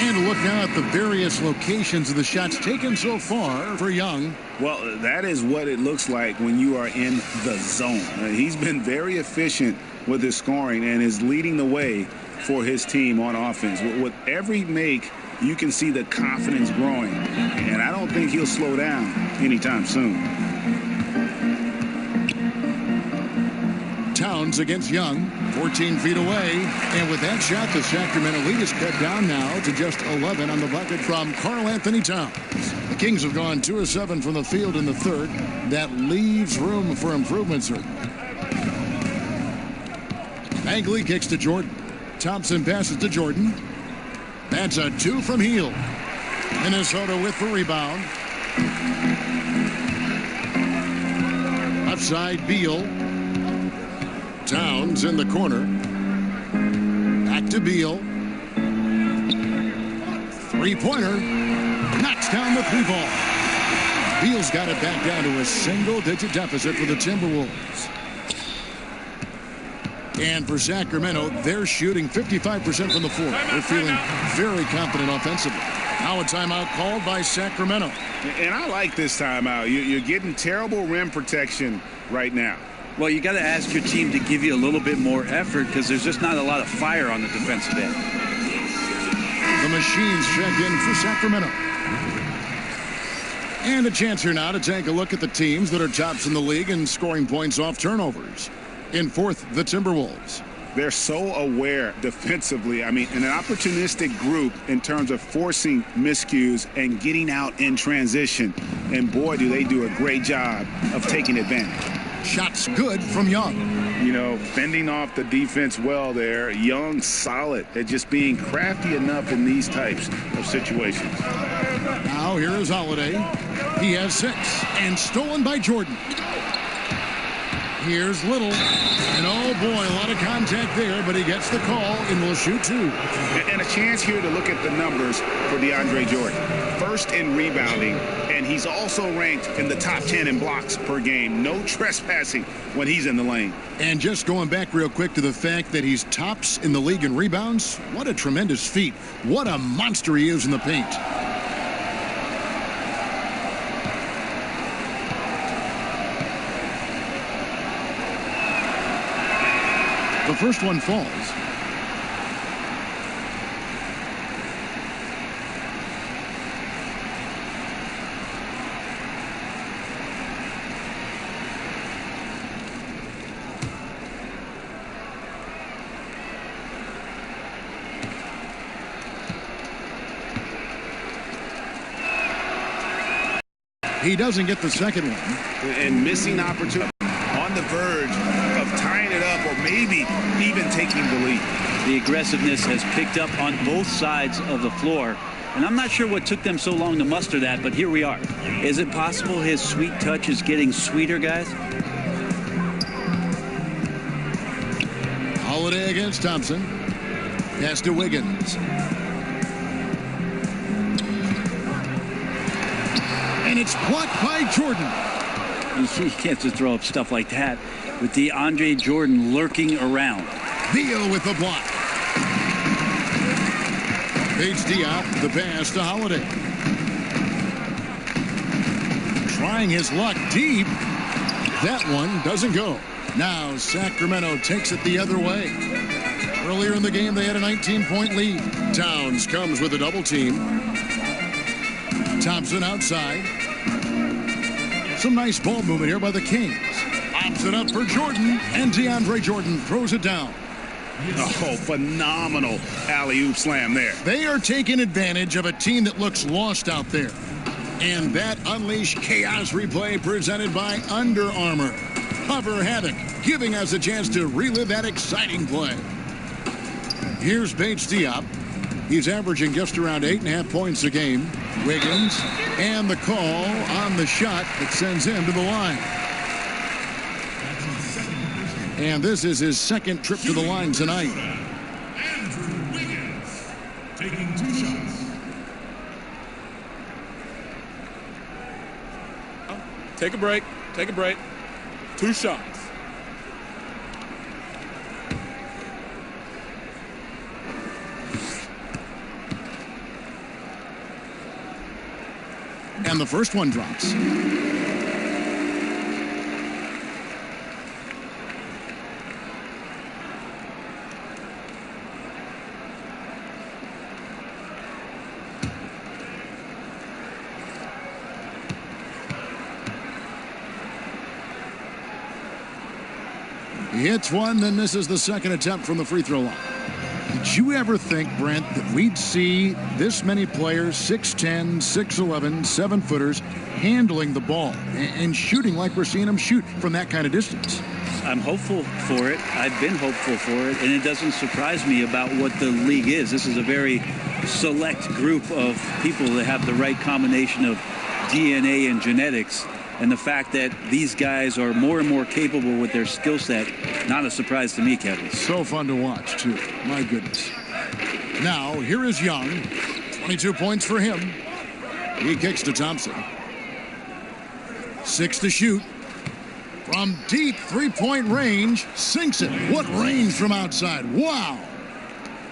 And look now at the various locations of the shots taken so far for Young. Well, that is what it looks like when you are in the zone. He's been very efficient with his scoring and is leading the way for his team on offense. With every make, you can see the confidence growing, and I don't think he'll slow down anytime soon. Towns against Young, 14 feet away, and with that shot, the Sacramento lead is cut down now to just 11 on the bucket from Karl-Anthony Towns. The Kings have gone 2 of 7 from the field in the third. That leaves room for improvement, sir. Bagley kicks to Jordan. Thompson passes to Jordan. That's a 2 from Hield. Minnesota with the rebound. Left side, Beal. Towns in the corner. Back to Beal. Three-pointer. Knocks down the 3-ball. Beal's got it back down to a single-digit deficit for the Timberwolves. And for Sacramento, they're shooting 55% from the floor. They're feeling very confident offensively. Now a timeout called by Sacramento. And I like this timeout. You're getting terrible rim protection right now. Well, you got to ask your team to give you a little bit more effort because there's just not a lot of fire on the defensive end. The Machines check in for Sacramento. And a chance here now to take a look at the teams that are tops in the league in scoring points off turnovers. In fourth, the Timberwolves. They're so aware defensively. I mean, an opportunistic group in terms of forcing miscues and getting out in transition. And boy, do they do a great job of taking advantage. Shots good from Young. You know, fending off the defense well there. Young solid at just being crafty enough in these types of situations. Now here is Holiday. He has 6 and stolen by Jordan. Here's Little. And oh boy, a lot of contact there, but he gets the call and will shoot 2. And a chance here to look at the numbers for DeAndre Jordan. First in rebounding, and he's also ranked in the top 10 in blocks per game. No trespassing when he's in the lane. And just going back real quick to the fact that he's tops in the league in rebounds, what a tremendous feat. What a monster he is in the paint. The first one falls. He doesn't get the second one. And missing opportunity on the verge of tying it up or maybe even taking the lead. The aggressiveness has picked up on both sides of the floor. And I'm not sure what took them so long to muster that, but here we are. Is it possible his sweet touch is getting sweeter, guys? Holiday against Thompson. Pass to Wiggins. And it's blocked by Jordan. You can't just throw up stuff like that with DeAndre Jordan lurking around. Beal with the block. Paige Diop, the pass to Holiday. Trying his luck deep. That one doesn't go. Now Sacramento takes it the other way. Earlier in the game, they had a 19-point lead. Towns comes with a double team. Thompson outside. Some nice ball movement here by the Kings. Pops it up for Jordan, and DeAndre Jordan throws it down. Oh, phenomenal alley-oop slam there. They are taking advantage of a team that looks lost out there. And that Unleash Chaos replay presented by Under Armour. Cover Havoc, giving us a chance to relive that exciting play. Here's Bates Diop. He's averaging just around 8.5 points a game. Wiggins, and the call on the shot that sends him to the line. And this is his second trip to the line tonight. Andrew Wiggins taking 2 shots. Take a break. Take a break. 2 shots. And the first one drops. He hits one, then misses the second attempt from the free throw line. Did you ever think, Brent, that we'd see this many players, 6'10", 6'11", 7-footers, handling the ball and shooting like we're seeing them shoot from that kind of distance? I'm hopeful for it. I've been hopeful for it, and it doesn't surprise me about what the league is. This is a very select group of people that have the right combination of DNA and genetics. And the fact that these guys are more and more capable with their skill set, not a surprise to me, Kevin. So fun to watch, too. My goodness. Now, here is Young. 22 points for him. He kicks to Thompson. 6 to shoot. From deep three-point range, sinks it. What range from outside. Wow.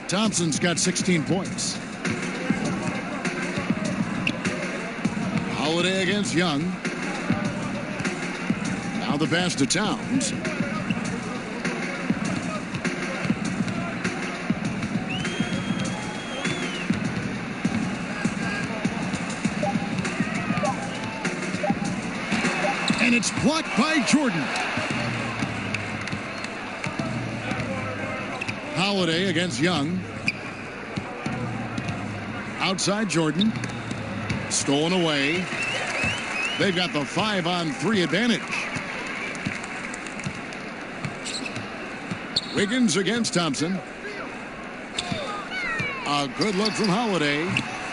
Thompson's got 16 points. Holiday against Young. Now the pass to Towns. And it's blocked by Jordan. Holiday against Young. Outside Jordan. Stolen away. They've got the 5-on-3 advantage. Wiggins against Thompson. A good look from Holiday.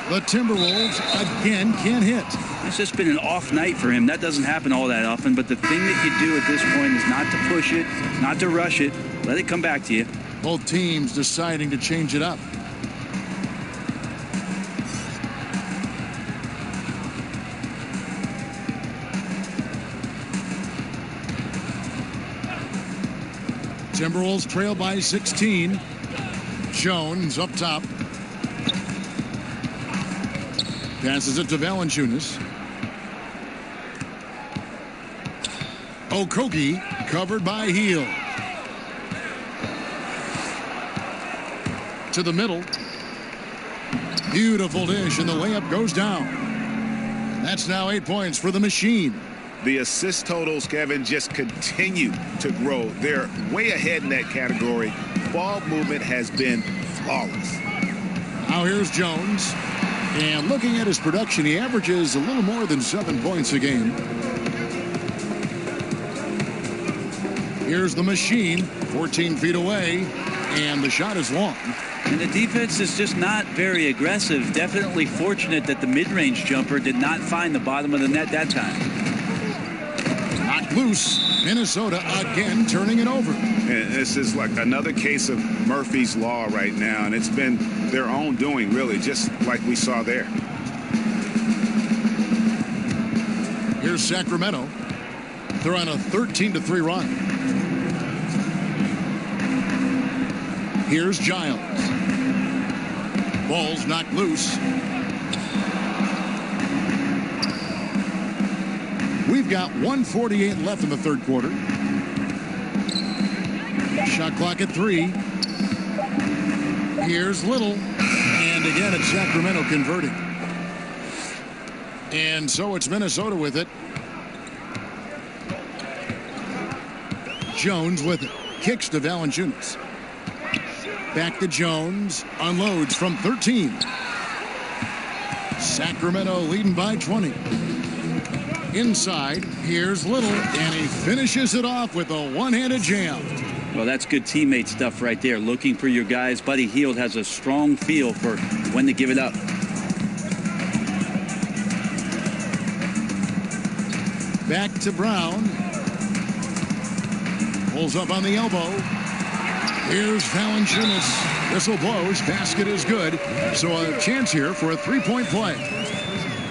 The Timberwolves again can't hit. It's just been an off night for him. That doesn't happen all that often, but the thing that you do at this point is not to push it, not to rush it. Let it come back to you. Both teams deciding to change it up. Timberwolves trail by 16. Jones up top. Passes it to Valanciunas. Okogie covered by Hield. To the middle. Beautiful dish, and the layup goes down. That's now 8 points for the Machine. The assist totals, Kevin, just continue to grow. They're way ahead in that category. Ball movement has been flawless. Now here's Jones. And looking at his production, he averages a little more than 7 points a game. Here's the Machine, 14 feet away, and the shot is long. And the defense is just not very aggressive. Definitely fortunate that the mid-range jumper did not find the bottom of the net that time. Knocked loose. Minnesota again turning it over. And this is like another case of Murphy's Law right now, and it's been their own doing, really, just like we saw there. Here's Sacramento. They're on a 13-3 run. Here's Giles. Ball's knocked loose. We've got 1:48 left in the third quarter. Shot clock at 3. Here's Little. And again, it's Sacramento converting. And so it's Minnesota with it. Jones with it. Kicks to Valanciunas. Back to Jones. Unloads from 13. Sacramento leading by 20. Inside, here's Little, and he finishes it off with a one-handed jam. Well, that's good teammate stuff right there. Looking for your guys. Buddy Hield has a strong feel for when to give it up. Back to Brown. Pulls up on the elbow. Here's Valanciunas. Whistle blows. Basket is good. So a chance here for a three-point play.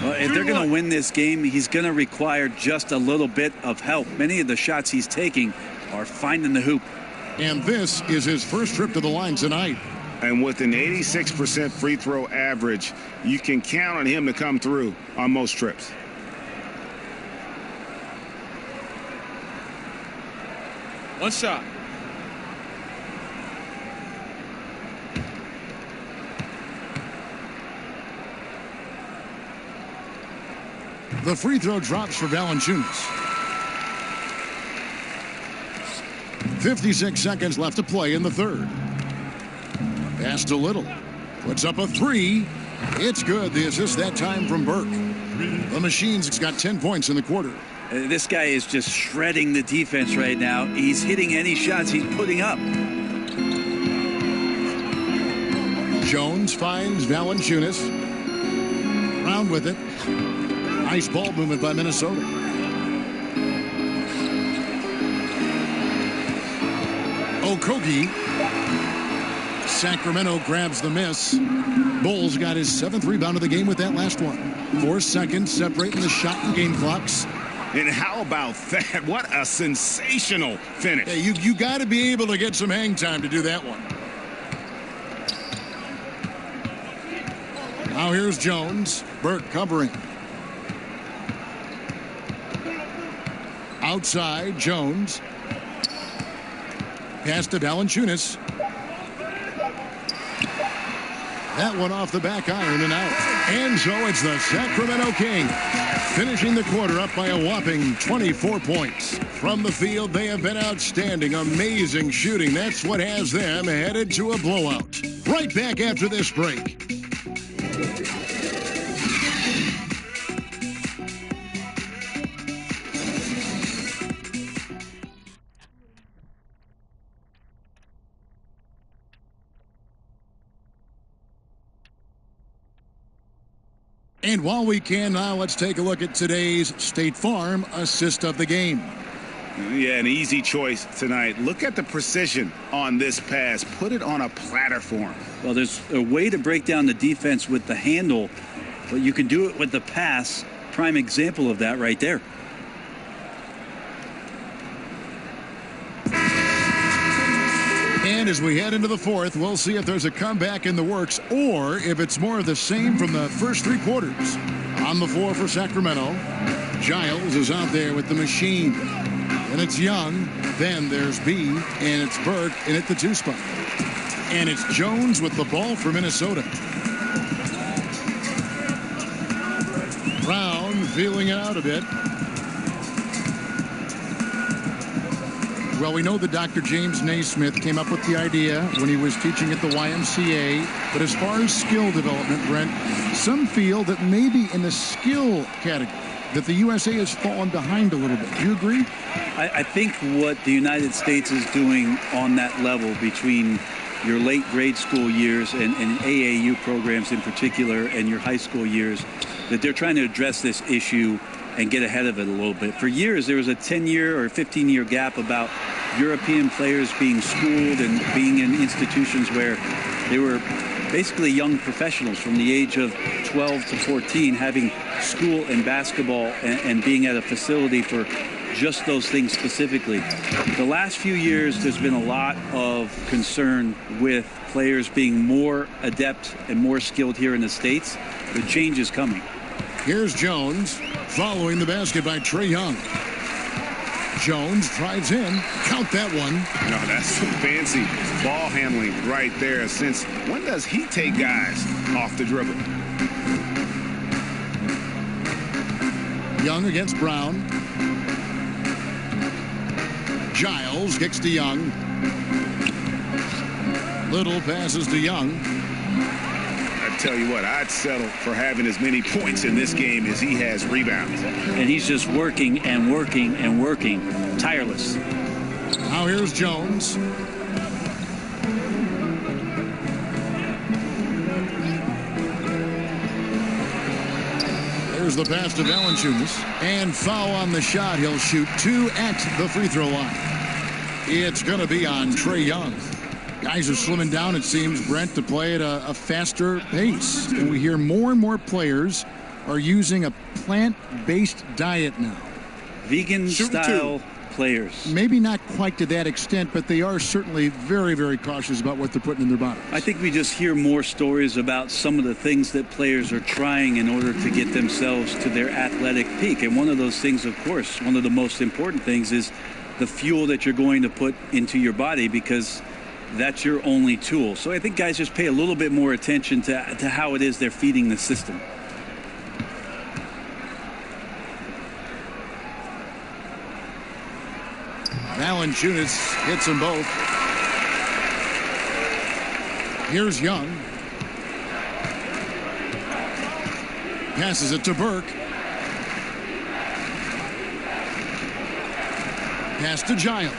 Well, if they're going to win this game, he's going to require just a little bit of help. Many of the shots he's taking are finding the hoop. And this is his first trip to the line tonight. And with an 86% free throw average, you can count on him to come through on most trips. One shot. The free throw drops for Valanciunas. 56 seconds left to play in the third. Pass to Little. Puts up a three. It's good. The assist that time from Burke. The Machine's got 10 points in the quarter. This guy is just shredding the defense right now. He's hitting any shots he's putting up. Jones finds Valanciunas. Brown with it. Nice ball movement by Minnesota. Okogie. Sacramento grabs the miss. Bulls got his 7th rebound of the game with that last one. 4 seconds separating the shot and game clocks. And how about that? What a sensational finish. Hey, you got to be able to get some hang time to do that one. Now here's Jones. Burke covering. Outside, Jones. Pass to Valanciunas. That one off the back iron and out. And so it's the Sacramento Kings finishing the quarter up by a whopping 24 points. From the field, they have been outstanding. Amazing shooting. That's what has them headed to a blowout. Right back after this break. And while we can now, let's take a look at today's State Farm assist of the game. Yeah, an easy choice tonight. Look at the precision on this pass. Put it on a platter for him. Well, there's a way to break down the defense with the handle, but you can do it with the pass. Prime example of that right there. And as we head into the fourth, we'll see if there's a comeback in the works or if it's more of the same from the first 3 quarters. On the floor for Sacramento, Giles is out there with the Machine. And it's Young. Then there's B, and it's Burke in at the 2 spot. And it's Jones with the ball for Minnesota. Brown feeling it out a bit. Well, we know that Dr. James Naismith came up with the idea when he was teaching at the YMCA. But as far as skill development, Brent, some feel that maybe in the skill category that the USA has fallen behind a little bit. Do you agree? I think what the United States is doing on that level between your late grade school years and AAU programs in particular and your high school years, that they're trying to address this issue and get ahead of it a little bit. For years, there was a 10-year or 15-year gap about European players being schooled and being in institutions where they were basically young professionals from the age of 12 to 14 having school and basketball and being at a facility for just those things specifically. The last few years, there's been a lot of concern with players being more adept and more skilled here in the States. The change is coming. Here's Jones following the basket by Trae Young. Jones drives in. Count that one. No, that's some fancy ball handling right there. Since when does he take guys off the dribble? Young against Brown. Giles kicks to Young. Little passes to Young. I tell you what, I'd settle for having as many points in this game as he has rebounds. And he's just working and working and working, tireless. Now here's Jones. There's the pass to Valanciunas. And foul on the shot. He'll shoot 2 at the free throw line. It's going to be on Trae Young. Guys are slimming down, it seems, Brent, to play at a faster pace. And we hear more and more players are using a plant-based diet now. Vegan-style players. Maybe not quite to that extent, but they are certainly very, very cautious about what they're putting in their bodies. I think we just hear more stories about some of the things that players are trying in order to get themselves to their athletic peak. And one of those things, of course, one of the most important things is the fuel that you're going to put into your body, because that's your only tool. So I think guys just pay a little bit more attention to how it is they're feeding the system. Valanciunas hits them both. Here's Young. Passes it to Burke. Pass to Giles.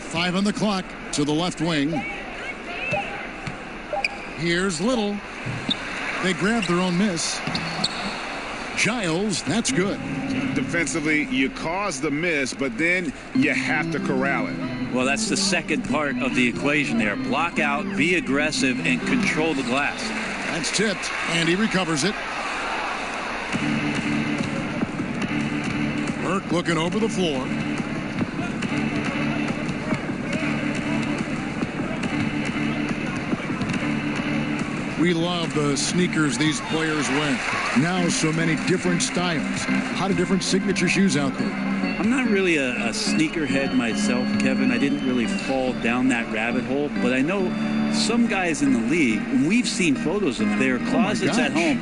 Five on the clock to the left wing. Here's Little. They grab their own miss. Giles, that's good. Defensively, you cause the miss, but then you have to corral it. Well, that's the second part of the equation there. Block out, be aggressive, and control the glass. That's tipped, and he recovers it. Burke looking over the floor. We love the sneakers these players wear. Now so many different styles. A lot of different signature shoes out there. I'm not really a sneakerhead myself, Kevin. I didn't really fall down that rabbit hole, but I know some guys in the league, and we've seen photos of their closets at home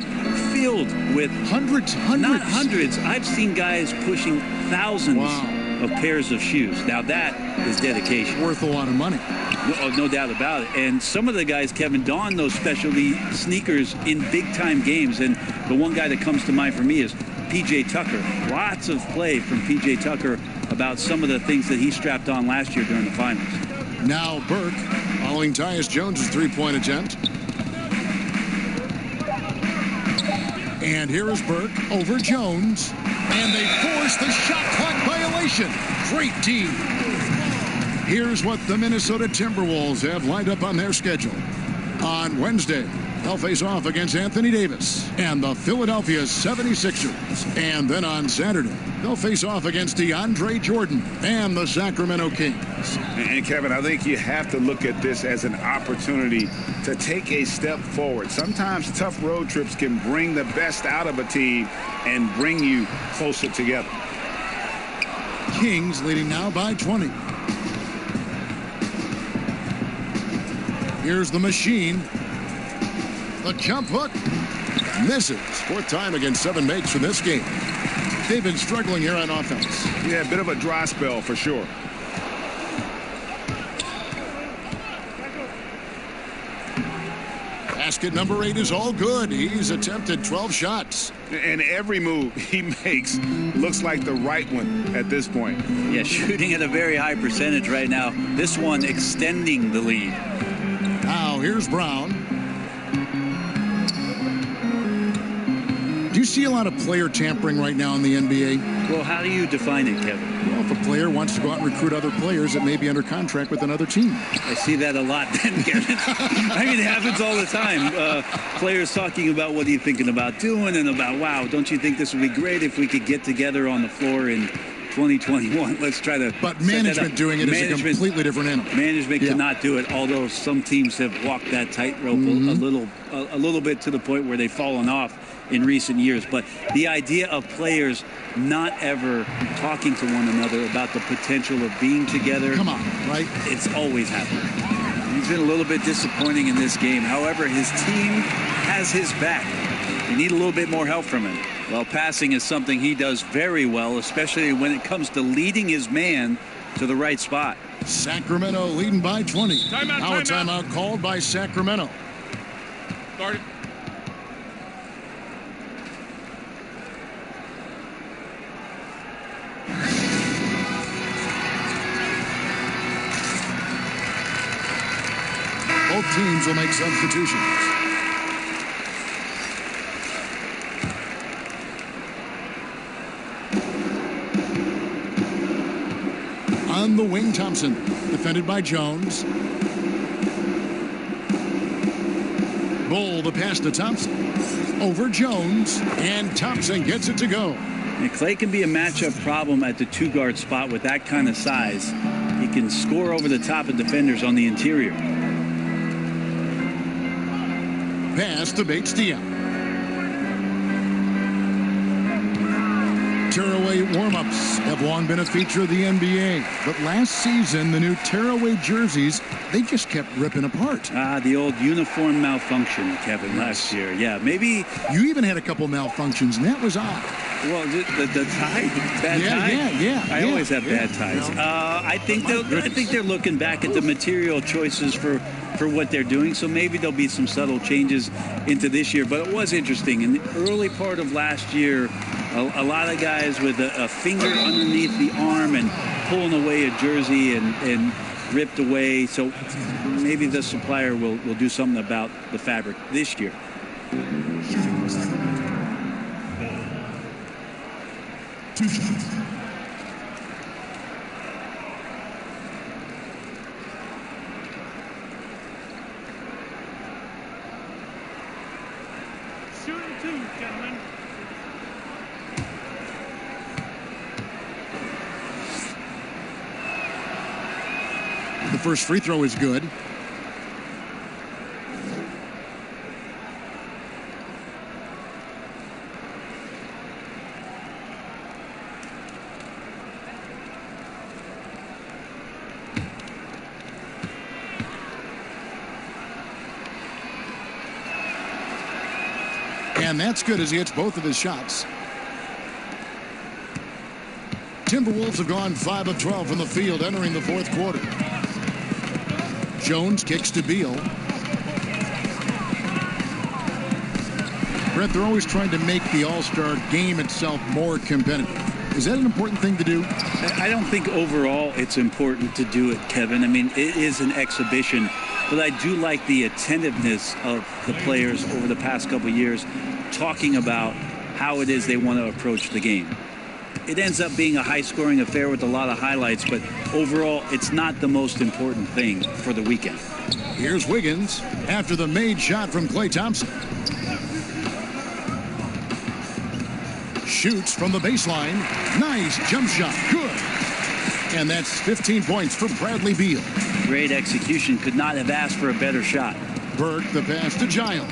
filled with hundreds. Not hundreds. I've seen guys pushing thousands of pairs of shoes. Now that is dedication. Worth a lot of money. No doubt about it. And some of the guys, Kevin, don those specialty sneakers in big-time games. And the one guy that comes to mind for me is P.J. Tucker. Lots of play from P.J. Tucker about some of the things that he strapped on last year during the finals. Now Burke following Tyus Jones' three-point attempt. And here is Burke over Jones. And they force the shot clock violation. Great D. Here's what the Minnesota Timberwolves have lined up on their schedule. On Wednesday, they'll face off against Anthony Davis and the Philadelphia 76ers. And then on Saturday, they'll face off against DeAndre Jordan and the Sacramento Kings. And Kevin, I think you have to look at this as an opportunity to take a step forward. Sometimes tough road trips can bring the best out of a team and bring you closer together. Kings leading now by 20. Here's the machine. The jump hook misses. Fourth time against 7 makes for this game. They've been struggling here on offense. Yeah, a bit of a dry spell for sure. Basket number 8 is all good. He's attempted 12 shots. And every move he makes looks like the right one at this point. Yeah, shooting at a very high percentage right now. This one extending the lead. Now here's Brown. Do you see a lot of player tampering right now in the NBA? Well, how do you define it, Kevin? Well, if a player wants to go out and recruit other players that may be under contract with another team. I see that a lot then, Kevin. I mean, it happens all the time. Players talking about what are you thinking about doing and about, wow, don't you think this would be great if we could get together on the floor in 2021? Let's try to. But management doing it is a completely different animal. Management cannot do it, although some teams have walked that tightrope a little bit to the point where they've fallen off in recent years. But the idea of players not ever talking to one another about the potential of being together. Come on, right? It's always happened. He's been a little bit disappointing in this game. However, his team has his back. You need a little bit more help from him. Well, passing is something he does very well, especially when it comes to leading his man to the right spot. Sacramento leading by 20. Timeout, Now a timeout. timeout called by Sacramento. Started. Both teams will make substitutions. On the wing, Thompson, defended by Jones. Bull, the pass to Thompson. Over Jones, and Thompson gets it to go. And Clay can be a matchup problem at the two-guard spot with that kind of size. He can score over the top of defenders on the interior. Pass to Bates-Diop. Tearaway warm-ups have long been a feature of the NBA, but last season the new tearaway jerseys, they just kept ripping apart. The old uniform malfunction, Kevin, last year. Yeah, maybe you even had a couple malfunctions, and that was odd. Well, the tie, bad tie. Yeah. I always have bad ties. I think they're looking back at the material choices for what they're doing. So maybe there'll be some subtle changes into this year. But it was interesting in the early part of last year. A lot of guys with a finger underneath the arm and pulling away a jersey and ripped away. So maybe the supplier will do something about the fabric this year. Two shots. Shooting two, gentlemen. The first free throw is good. And that's good as he hits both of his shots. Timberwolves have gone 5 of 12 from the field entering the fourth quarter. Jones kicks to Beal. Brett, they're always trying to make the All-Star game itself more competitive. Is that an important thing to do? I don't think overall it's important to do it, Kevin. I mean, it is an exhibition, but I do like the attentiveness of the players over the past couple of years talking about how it is they want to approach the game. It ends up being a high-scoring affair with a lot of highlights, but overall, it's not the most important thing for the weekend. Here's Wiggins after the made shot from Klay Thompson. Shoots from the baseline. Nice jump shot. Good. And that's 15 points for Bradley Beal. Great execution. Could not have asked for a better shot. Burke, the pass to Giles.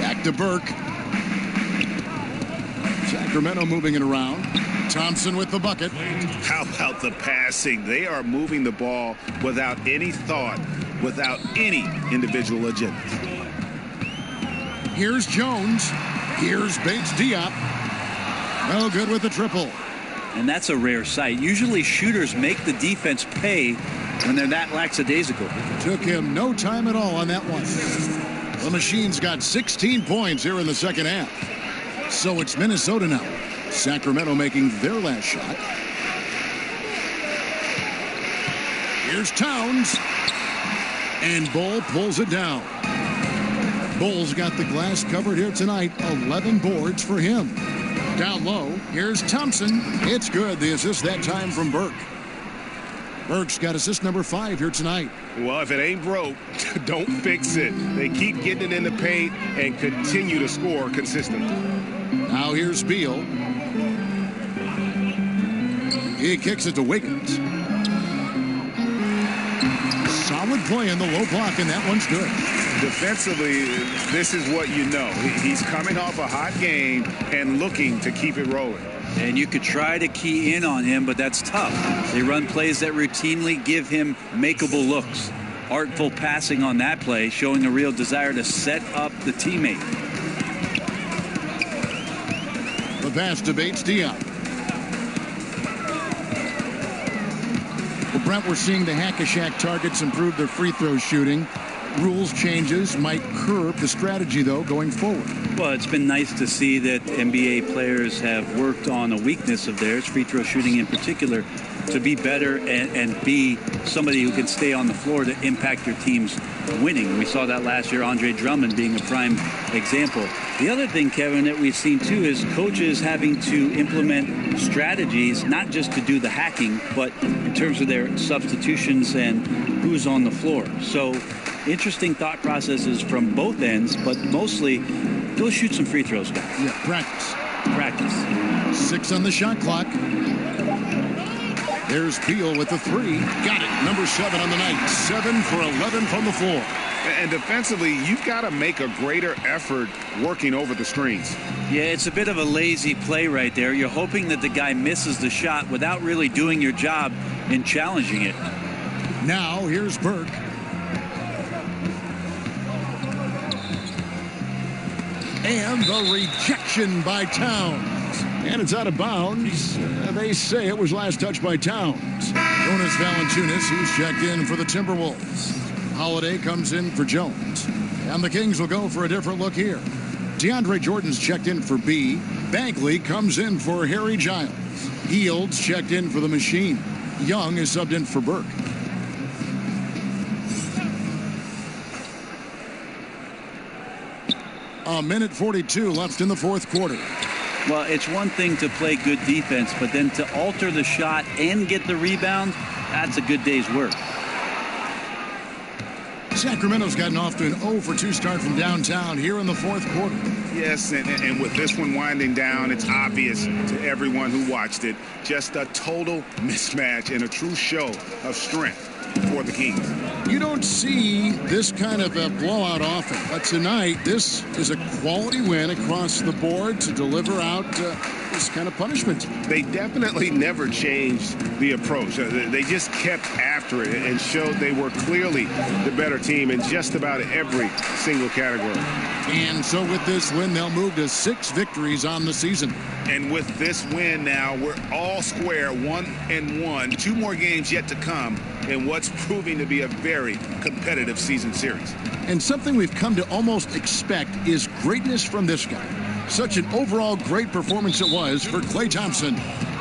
Back to Burke. Sacramento moving it around. Thompson with the bucket. How about the passing? They are moving the ball without any thought, without any individual agenda. Here's Jones. Here's Bates-Diop. No good with the triple. And that's a rare sight. Usually shooters make the defense pay when they're that lackadaisical. Took him no time at all on that one. The Machine's got 16 points here in the second half. So it's Minnesota now. Sacramento making their last shot. Here's Towns. And Bull pulls it down. Bull's got the glass covered here tonight. 11 boards for him. Down low, here's Thompson. It's good. The assist that time from Burke. Burke's got assist number 5 here tonight. Well, if it ain't broke, don't fix it. They keep getting it in the paint and continue to score consistently. Now here's Beal. He kicks it to Wiggins. Solid play in the low block, and that one's good. Defensively, this is what you know. He's coming off a hot game and looking to keep it rolling. And you could try to key in on him, but that's tough. They run plays that routinely give him makeable looks. Artful passing on that play, showing a real desire to set up the teammate. The pass to Bates-Diop. Well, Brent, we're seeing the Hack-a-Shaq targets improve their free throw shooting. Rules changes might curb the strategy, though, going forward. Well, it's been nice to see that NBA players have worked on a weakness of theirs, free throw shooting in particular, to be better and be somebody who can stay on the floor to impact your team's winning. We saw that last year, Andre Drummond being a prime example. The other thing, Kevin, that we've seen too is coaches having to implement strategies, not just to do the hacking, but in terms of their substitutions and who's on the floor. So interesting thought processes from both ends, but mostly go shoot some free throws, guys. Yeah, practice. Practice. 6 on the shot clock. There's Beal with the 3. Got it. Number 7 on the night. 7 for 11 from the floor. And defensively, you've got to make a greater effort working over the screens. Yeah, it's a bit of a lazy play right there. You're hoping that the guy misses the shot without really doing your job in challenging it. Now, here's Burke. And the rejection by Towns. And it's out of bounds. They say it was last touched by Towns. Jonas Valanciunas, he's checked in for the Timberwolves. Holiday comes in for Jones. And the Kings will go for a different look here. DeAndre Jordan's checked in for B. Bagley comes in for Harry Giles. Fields checked in for the Machine. Young is subbed in for Burke. A minute 42 left in the fourth quarter. Well, it's one thing to play good defense, but then to alter the shot and get the rebound, that's a good day's work. Sacramento's gotten off to an 0-for-2 start from downtown here in the fourth quarter. Yes, and with this one winding down, it's obvious to everyone who watched it, just a total mismatch and a true show of strength for the Kings. You don't see this kind of a blowout often, but tonight this is a quality win across the board to deliver out this kind of punishment. They definitely never changed the approach. They just kept after it and showed they were clearly the better team in just about every single category. And so with this win, they'll move to 6 victories on the season. And with this win now, we're all square, 1-1. 2 more games yet to come in what's proving to be a very competitive season series. And something we've come to almost expect is greatness from this guy. Such an overall great performance it was for Klay Thompson.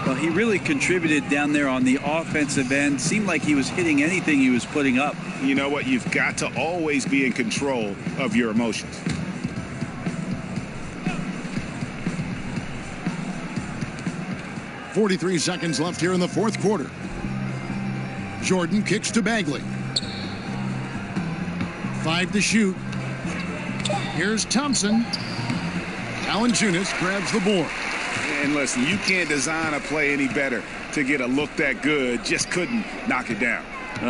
Well, he really contributed down there on the offensive end. Seemed like he was hitting anything he was putting up. You know what? You've got to always be in control of your emotions. .43 seconds left here in the fourth quarter. Jordan kicks to Bagley. 5 to shoot. Here's Thompson. Valanciunas grabs the board. And listen, you can't design a play any better to get a look that good. Just couldn't knock it down.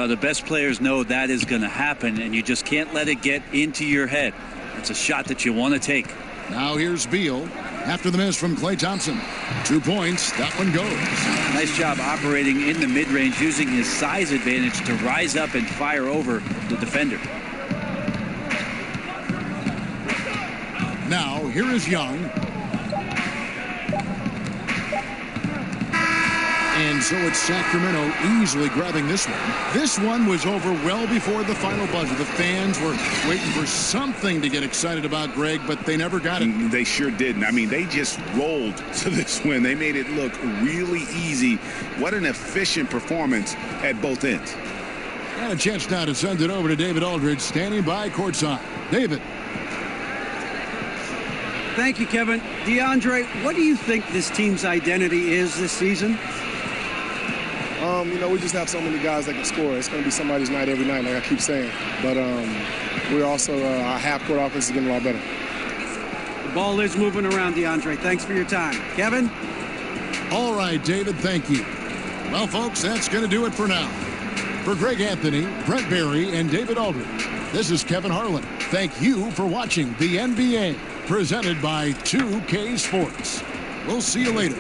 The best players know that is going to happen, and you just can't let it get into your head. It's a shot that you want to take. Now here's Beal after the miss from Klay Thompson. 2 points. That one goes. Nice job operating in the mid-range, using his size advantage to rise up and fire over the defender. Now here is Young. And so it's Sacramento easily grabbing this one. This one was over well before the final buzzer. The fans were waiting for something to get excited about, Greg, but they never got it. They sure didn't. I mean, they just rolled to this win. They made it look really easy. What an efficient performance at both ends. And a chance now to send it over to David Aldridge, standing by courtside. David. Thank you, Kevin. DeAndre, what do you think this team's identity is this season? You know, we just have so many guys that can score. It's going to be somebody's night every night, like I keep saying. But we're also, our half-court offense is getting a lot better. The ball is moving around, DeAndre. Thanks for your time. Kevin? All right, David, thank you. Well, folks, that's going to do it for now. For Greg Anthony, Brent Barry, and David Aldridge, this is Kevin Harlan. Thank you for watching the NBA, presented by 2K Sports. We'll see you later.